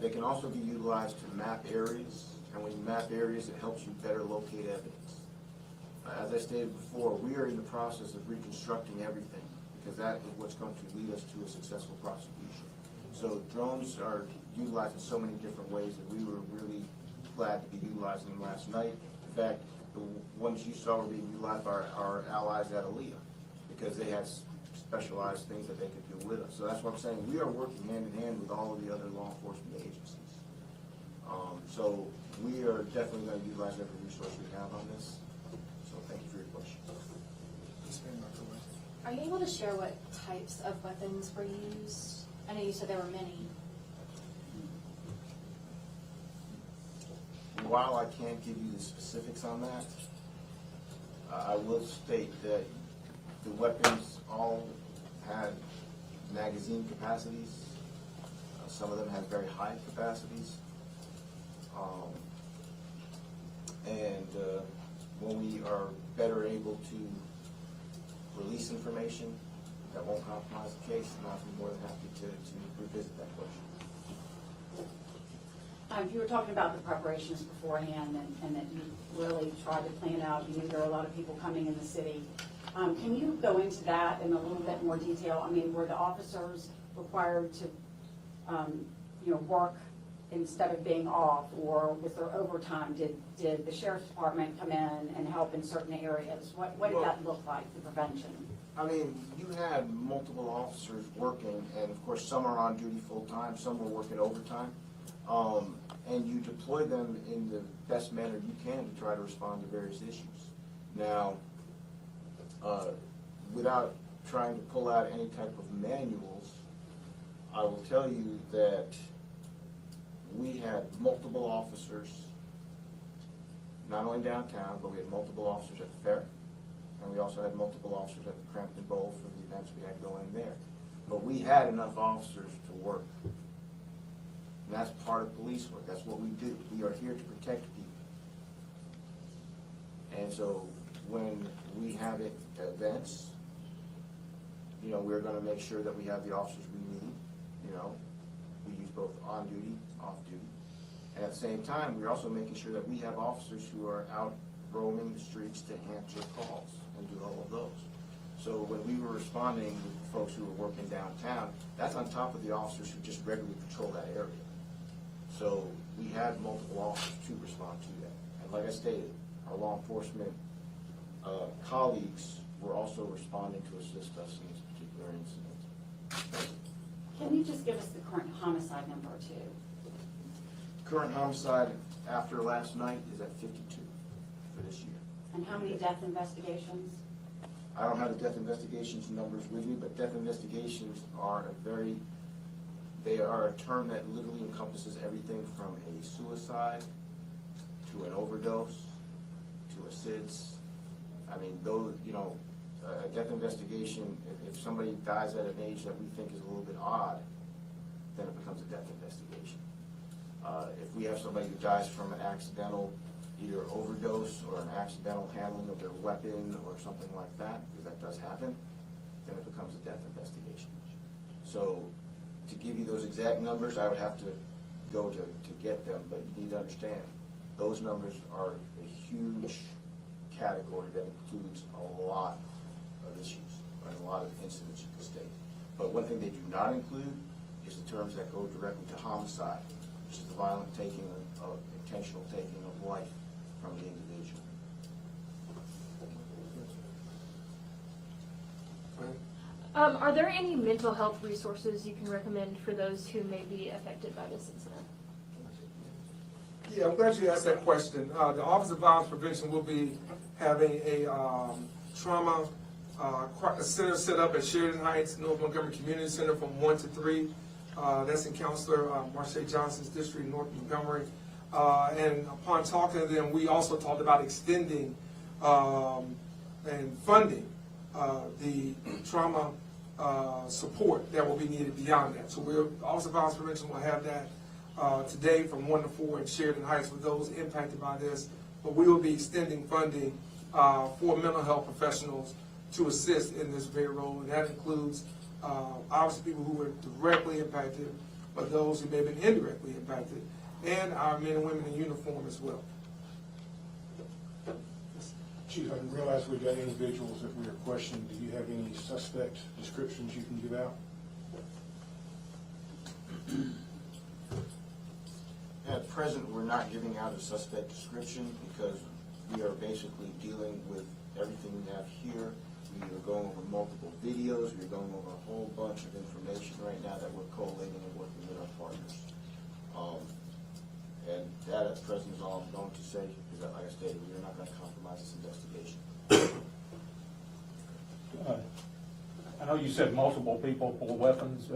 They can also be utilized to map areas, and when you map areas, it helps you better locate evidence. As I stated before, we are in the process of reconstructing everything, because that is what's going to lead us to a successful prosecution. So drones are utilized in so many different ways that we were really glad to be utilizing them last night. In fact, the ones you saw were being utilized by our allies at Aaliyah, because they had specialized things that they could do with us. So that's what I'm saying. We are working hand in hand with all of the other law enforcement agencies. So we are definitely going to utilize every resource we have on this. So thank you for your question. Are you able to share what types of weapons were used? I know you said there were many. While I can't give you the specifics on that, I will state that the weapons all had magazine capacities. Some of them had very high capacities. And when we are better able to release information that won't compromise the case, then I'll be more than happy to revisit that question. You were talking about the preparations beforehand and that you really tried to plan out. You knew there were a lot of people coming in the city. Can you go into that in a little bit more detail? I mean, were the officers required to, work instead of being off, or was there overtime? Did the sheriff's department come in and help in certain areas? What did that look like, the prevention? I mean, you had multiple officers working, and of course, some are on duty full-time, some were working overtime. And you deploy them in the best manner you can to try to respond to various issues. Now, without trying to pull out any type of manuals, I will tell you that we had multiple officers, not only downtown, but we had multiple officers at the fair, and we also had multiple officers at the Crampton Bowl for the events we had going there. But we had enough officers to work. And that's part of police work. That's what we do. We are here to protect people. And so when we have events, we're going to make sure that we have the officers we need. We use both on duty, off duty. And at the same time, we're also making sure that we have officers who are out roaming the streets to answer calls and do all of those. So when we were responding with folks who were working downtown, that's on top of the officers who just regularly patrol that area. So we had multiple officers to respond to that. And like I stated, our law enforcement colleagues were also responding to assist us in this particular incident. Can you just give us the current homicide number too? Current homicide after last night is at 52 for this year. And how many death investigations? I don't have the death investigations numbers with me, but death investigations are they are a term that literally encompasses everything from a suicide to an overdose to a SIDS. I mean, those, a death investigation, if somebody dies at an age that we think is a little bit odd, then it becomes a death investigation. If we have somebody who dies from an accidental either overdose or an accidental handling of their weapon or something like that, because that does happen, then it becomes a death investigation. So to give you those exact numbers, I would have to go to get them, but you need to understand, those numbers are a huge category that includes a lot of issues and a lot of incidents you could state. But one thing they do not include is the terms that go directly to homicide, which is the violent taking of intentional taking of life from the individual. Are there any mental health resources you can recommend for those who may be affected by this incident? Yeah, I'm glad you asked that question. The Office of Violence Prevention will be having a trauma center set up at Sheridan Heights, North Montgomery Community Center from 1 to 3. That's in Counselor Marche Johnson's district, North Montgomery. And upon talking to them, we also talked about extending and funding the trauma support that will be needed beyond that. So the Office of Violence Prevention will have that today from 1 to 4 in Sheridan Heights for those impacted by this. But we will be extending funding for mental health professionals to assist in this very role. And that includes obviously people who were directly impacted, but those who may have been indirectly impacted, and our men and women in uniform as well. Chief, I didn't realize we got individuals that we were questioning. Do you have any suspect descriptions you can give out? At present, we're not giving out a suspect description because we are basically dealing with everything we have here. We are going over multiple videos. We're going over a whole bunch of information right now that we're collating and working with our partners. And that at present is all I'm going to say, because like I stated, we are not going to compromise this investigation. I know you said multiple people pulled weapons.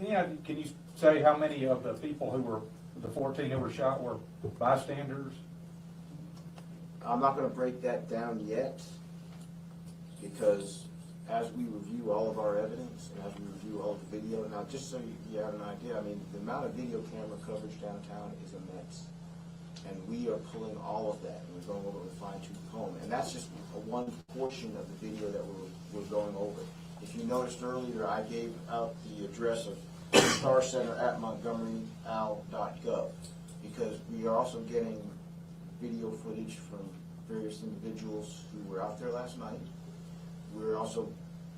Can you say how many of the people who were, the 14 who were shot, were bystanders? I'm not going to break that down yet, because as we review all of our evidence and as we review all of the video, now just so you have an idea, I mean, the amount of video camera coverage downtown is immense. And we are pulling all of that, and we're going over it with fine-tooth comb. And that's just one portion of the video that we're going over. If you noticed earlier, I gave out the address of Star Center at montgomeryal.gov, because we are also getting video footage from various individuals who were out there last night. We're also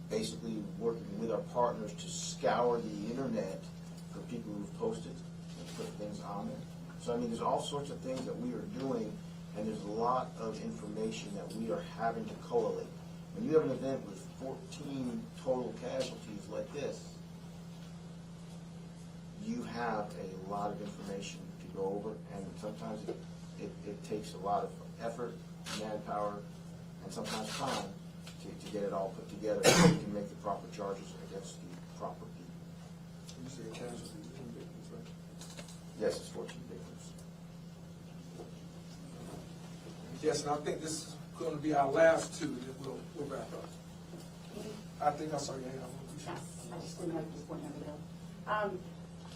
basically working with our partners to scour the internet for people who've posted and put things on there. So I mean, there's all sorts of things that we are doing, and there's a lot of information that we are having to collate. When you have an event with 14 total casualties like this, you have a lot of information to go over, and sometimes it takes a lot of effort, manpower, and sometimes time to get it all put together so you can make the proper charges against the proper people. You say casualties and victims, right? Yes, it's 14 victims. Yes, and I think this is going to be our last two that we'll wrap up. I think I saw your hand. Yes, I just didn't know if it was pointing over there.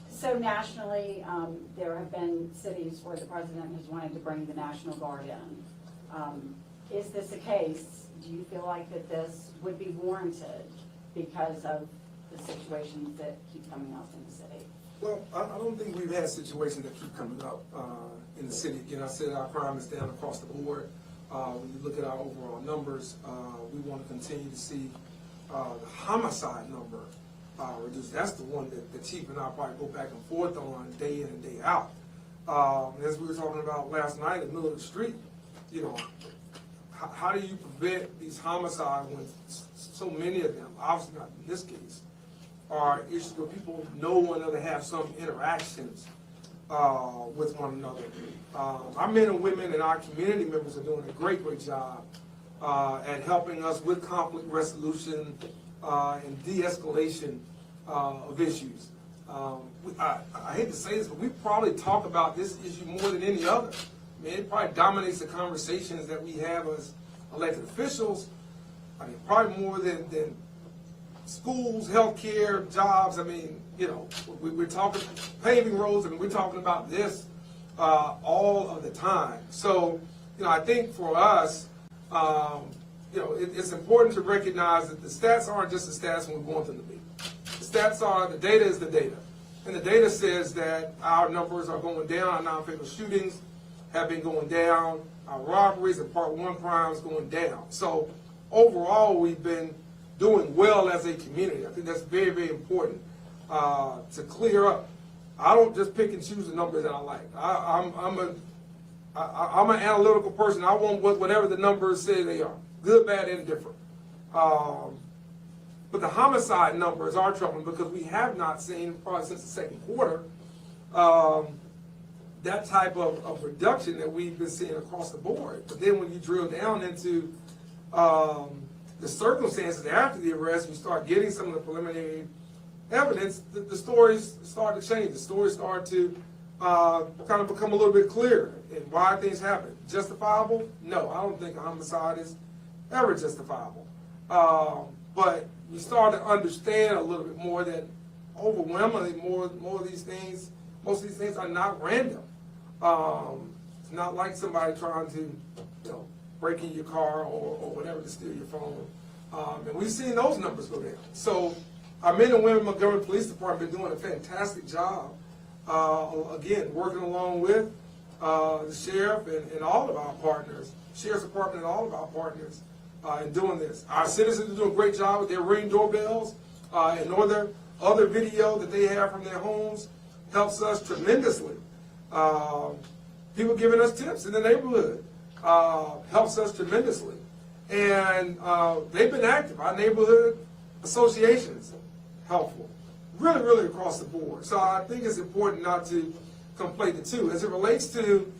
So nationally, there have been cities where the president has wanted to bring the National Guard in. Is this a case? Do you feel like that this would be warranted because of the situations that keep coming up in the city? Well, I don't think we've had situations that keep coming up in the city. Again, I said our crime is down across the board. When you look at our overall numbers, we want to continue to see the homicide number reduced. That's the one that the chief and I probably go back and forth on day in and day out. As we were talking about last night in the middle of the street, you know, how do you prevent these homicides when so many of them, obviously not in this case, are issues where people know one another, have some interactions with one another. Our men and women and our community members are doing a great job at helping us with conflict resolution and de-escalation of issues. I hate to say this, but we probably talk about this issue more than any other. I mean, it probably dominates the conversations that we have as elected officials. I mean, probably more than schools, healthcare, jobs. I mean, you know, we're talking paving roads. I mean, we're talking about this all of the time. So, you know, I think for us, you know, it's important to recognize that the stats aren't just the stats when we want them to be. The stats are, the data is the data. And the data says that our numbers are going down, our non-fatal shootings have been going down, our robberies and Part 1 crimes going down. So overall, we've been doing well as a community. I think that's very, very important to clear up. I don't just pick and choose the numbers that I like. I'm an analytical person. I want whatever the numbers say they are, good, bad, and different. But the homicide numbers are troubling because we have not seen, probably since the second quarter, that type of reduction that we've been seeing across the board. But then when you drill down into the circumstances after the arrest, we start getting some of the preliminary evidence, the stories start to change. The stories start to kind of become a little bit clearer and why things happen. Justifiable? No, I don't think a homicide is ever justifiable. But we start to understand a little bit more that overwhelmingly more of these things, most of these things are not random. It's not like somebody trying to, you know, break in your car or whatever to steal your phone. And we've seen those numbers go down. So our men and women Montgomery Police Department have been doing a fantastic job, again, working along with the sheriff and all of our partners, Sheriff's Department and all of our partners in doing this. Our citizens are doing a great job with their Ring doorbells and other video that they have from their homes helps us tremendously. People giving us tips in the neighborhood helps us tremendously. And they've been active. Our neighborhood associations, helpful. Really, really across the board. So I think it's important not to conflate the two. As it relates to,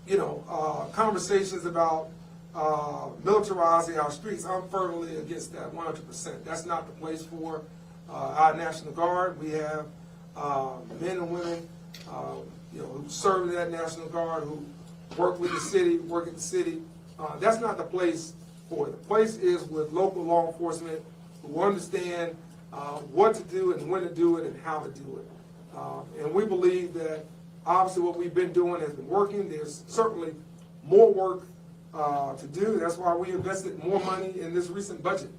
you know, conversations about militarizing our streets, I'm firmly against that 100%. That's not the place for our National Guard. We have men and women, you know, who serve in that National Guard, who work with the city, work at the city. That's not the place for it. The place is with local law enforcement who understand what to do and when to do it and how to do it. And we believe that Obviously, what we've been doing has been working. There's certainly more work to do. That's why we invested more money in this recent budget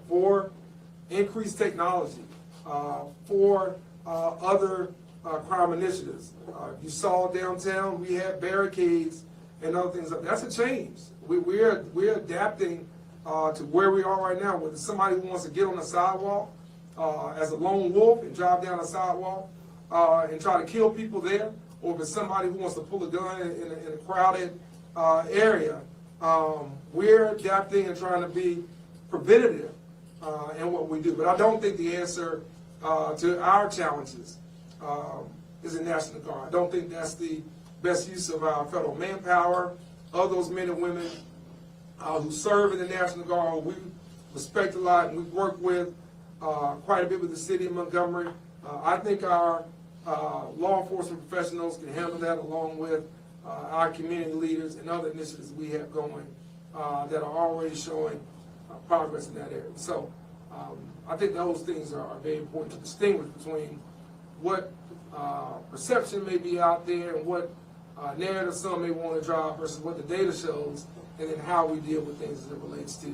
for increased technology, for other crime initiatives. You saw downtown, we had barricades and other things. That's a change. We're adapting to where we are right now. Whether somebody wants to get on the sidewalk as a lone wolf and drive down the sidewalk and try to kill people there, or if it's somebody who wants to pull a gun in a crowded area, we're adapting and trying to be preventative in what we do. But I don't think the answer to our challenges is the National Guard. I don't think that's the best use of our federal manpower, of those men and women who serve in the National Guard. We respect a lot, and we work with quite a bit with the city of Montgomery. I think our law enforcement professionals can handle that, along with our community leaders and other initiatives we have going that are already showing progress in that area. So I think those things are very important to distinguish between what perception may be out there and what narrative some may want to drive versus what the data shows, and then how we deal with things as it relates to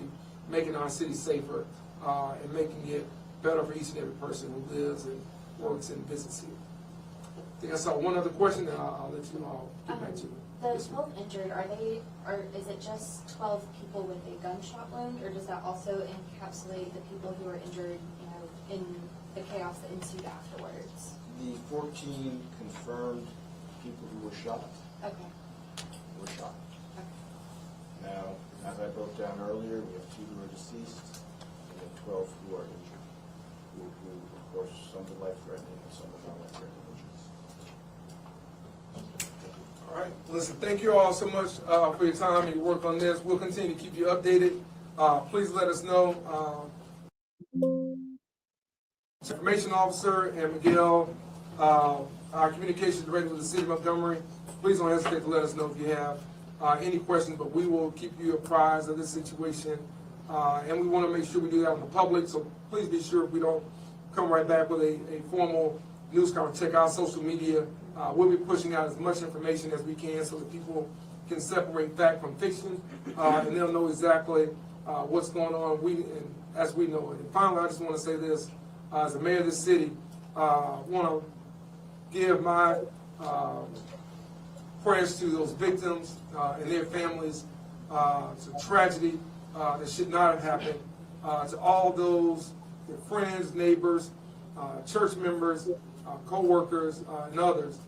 making our city safer and making it better for each and every person who lives and works and visits here. I think I saw one other question, and I'll let you all get back to it. The 12 injured, is it just 12 people with a gunshot wound, or does that also encapsulate the people who are injured, in the chaos that ensued afterwards? The 14 confirmed people who were shot Okay. were shot. Okay. Now, as I broke down earlier, we have 2 who are deceased, and we have 12 who are injured. Who of course, some are life-threatening and some are not life-threatening injuries. All right. Listen, thank you all so much for your time and your work on this. We'll continue to keep you updated. Please let us know. Information Officer and Miguel, our communications director with the City of Montgomery, please don't hesitate to let us know if you have any questions, but we will keep you apprised of this situation. And we want to make sure we do that on the public, so please be sure we don't come right back with a formal news conference. Check out social media. We'll be pushing out as much information as we can so that people can separate fact from fiction, and they'll know exactly what's going on as we know it. And finally, I just want to say this. As the mayor of this city, I want to give my prayers to those victims and their families. It's a tragedy that should not have happened. To all those their friends, neighbors, church members, co-workers, and others,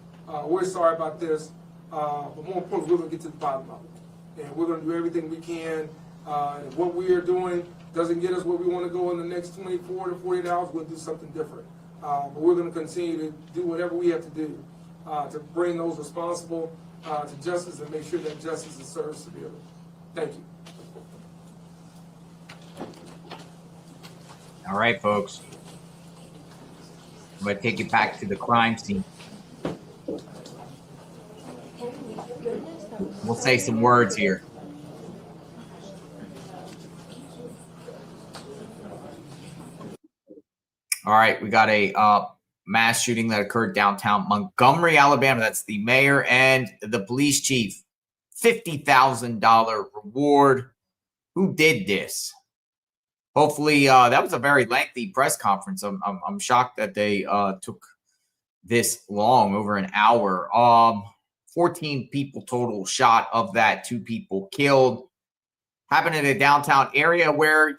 we're sorry about this. But more importantly, we're going to get to the bottom of it. And we're going to do everything we can. And if what we are doing doesn't get us where we want to go in the next 24 to 48 hours, we'll do something different. But we're going to continue to do whatever we have to do to bring those responsible to justice and make sure that justice is served severely. Thank you. All right, folks. I'm going to take you back to the crime scene. We'll say some words here. All right, we got a mass shooting that occurred downtown Montgomery, Alabama. That's the mayor and the police chief. $50,000 reward. Who did this? Hopefully, that was a very lengthy press conference. I'm shocked that they took this long, over an hour. 14 people total shot. Of that, 2 people killed. Happened in a downtown area where,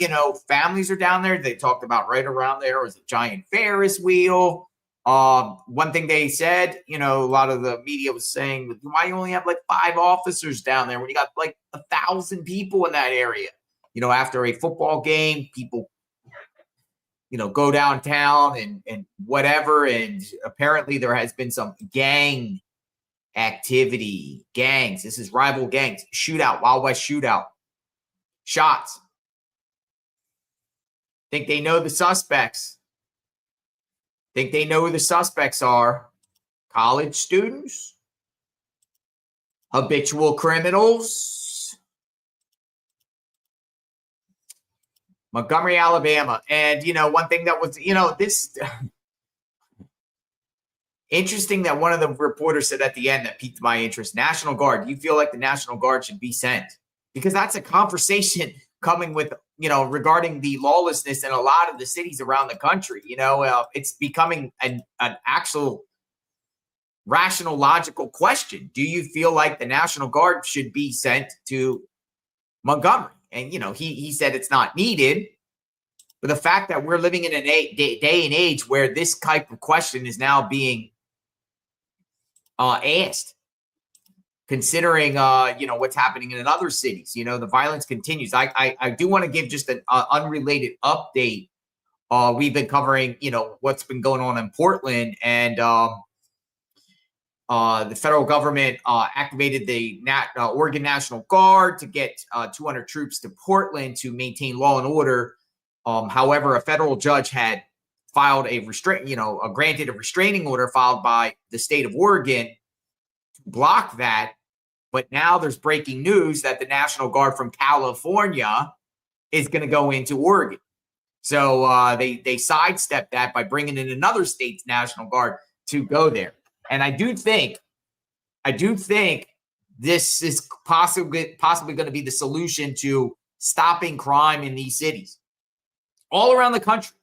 families are down there. They talked about right around there was a giant Ferris wheel. One thing they said, a lot of the media was saying, why you only have like 5 officers down there when you got like 1,000 people in that area? After a football game, people, go downtown and whatever. And apparently there has been some gang activity. Gangs. This is rival gangs. Shootout. Wild West shootout. Shots. Think they know the suspects. Think they know who the suspects are. College students. Habitual criminals. Montgomery, Alabama. And, one thing that was, this Interesting that one of the reporters said at the end that piqued my interest. National Guard. Do you feel like the National Guard should be sent? Because that's a conversation coming with, regarding the lawlessness in a lot of the cities around the country. It's becoming an actual rational, logical question. Do you feel like the National Guard should be sent to Montgomery? And, he said it's not needed. But the fact that we're living in a day and age where this type of question is now being asked, considering, what's happening in other cities, the violence continues. I do want to give just an unrelated update. We've been covering, what's been going on in Portland, and the federal government activated the Oregon National Guard to get 200 troops to Portland to maintain law and order. However, a federal judge had filed granted a restraining order filed by the state of Oregon to block that. But now there's breaking news that the National Guard from California is going to go into Oregon. So they sidestepped that by bringing in another state's National Guard to go there. And I do think this is possibly going to be the solution to stopping crime in these cities all around the country.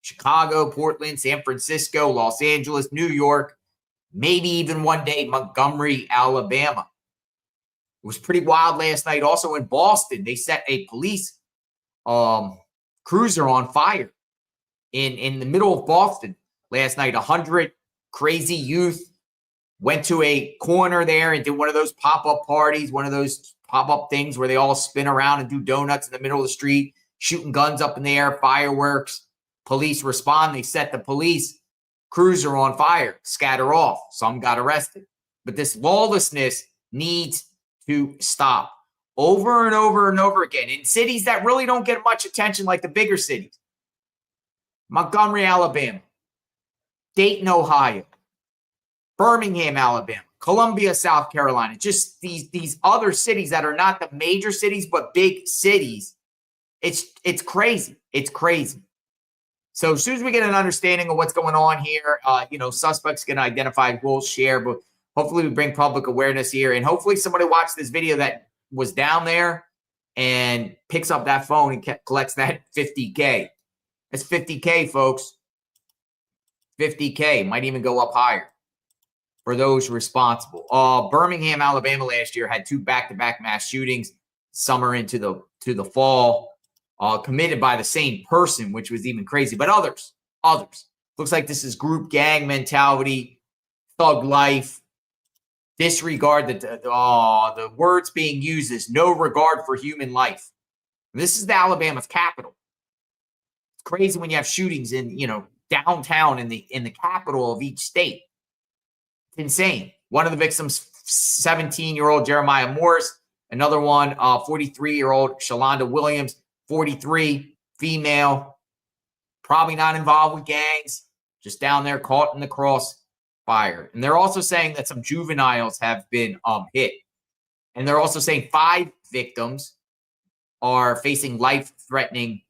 Chicago, Portland, San Francisco, Los Angeles, New York, maybe even one day Montgomery, Alabama. It was pretty wild last night. Also in Boston, they set a police cruiser on fire in the middle of Boston last night. 100 crazy youth went to a corner there and did one of those pop-up parties, one of those pop-up things where they all spin around and do donuts in the middle of the street, shooting guns up in the air, fireworks. Police respond. They set the police cruiser on fire, scatter off. Some got arrested. But this lawlessness needs to stop over and over and over again in cities that really don't get much attention, like the bigger cities. Montgomery, Alabama, Dayton, Ohio, Birmingham, Alabama, Columbia, South Carolina, just these other cities that are not the major cities, but big cities. It's crazy. It's crazy. So as soon as we get an understanding of what's going on here, suspects get identified, we'll share, but hopefully we bring public awareness here, and hopefully somebody watched this video that was down there and picks up that phone and collects that $50K. That's $50K, folks. $50K, might even go up higher for those responsible. Birmingham, Alabama last year had 2 back-to-back mass shootings, summer into the fall, committed by the same person, which was even crazy. But others. Looks like this is group gang mentality, thug life. Disregard the words being used is no regard for human life. This is the Alabama's capital. It's crazy when you have shootings in, downtown in the capital of each state. It's insane. One of the victims, 17-year-old Jeremiah Morris. Another one, 43-year-old Shalonda Williams, 43, female, probably not involved with gangs, just down there caught in the crossfire. And they're also saying that some juveniles have been hit. And they're also saying 5 victims are facing life-threatening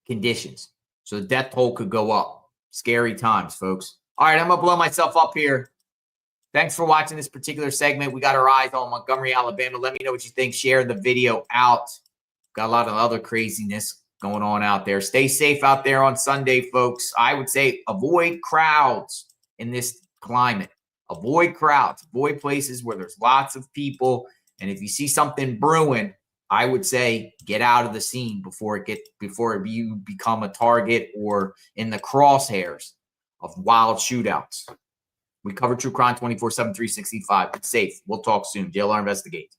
conditions. So the death toll could go up. Scary times, folks. All right, I'm going to blow myself up here. Thanks for watching this particular segment. We got our eyes on Montgomery, Alabama. Let me know what you think. Share the video out. Got a lot of other craziness going on out there. Stay safe out there on Sunday, folks. I would say avoid crowds in this climate. Avoid crowds. Avoid places where there's lots of people. And if you see something brewing, I would say get out of the scene before you become a target or in the crosshairs of wild shootouts. We cover true crime 24/7, 365. It's safe. We'll talk soon. JLR Investigates.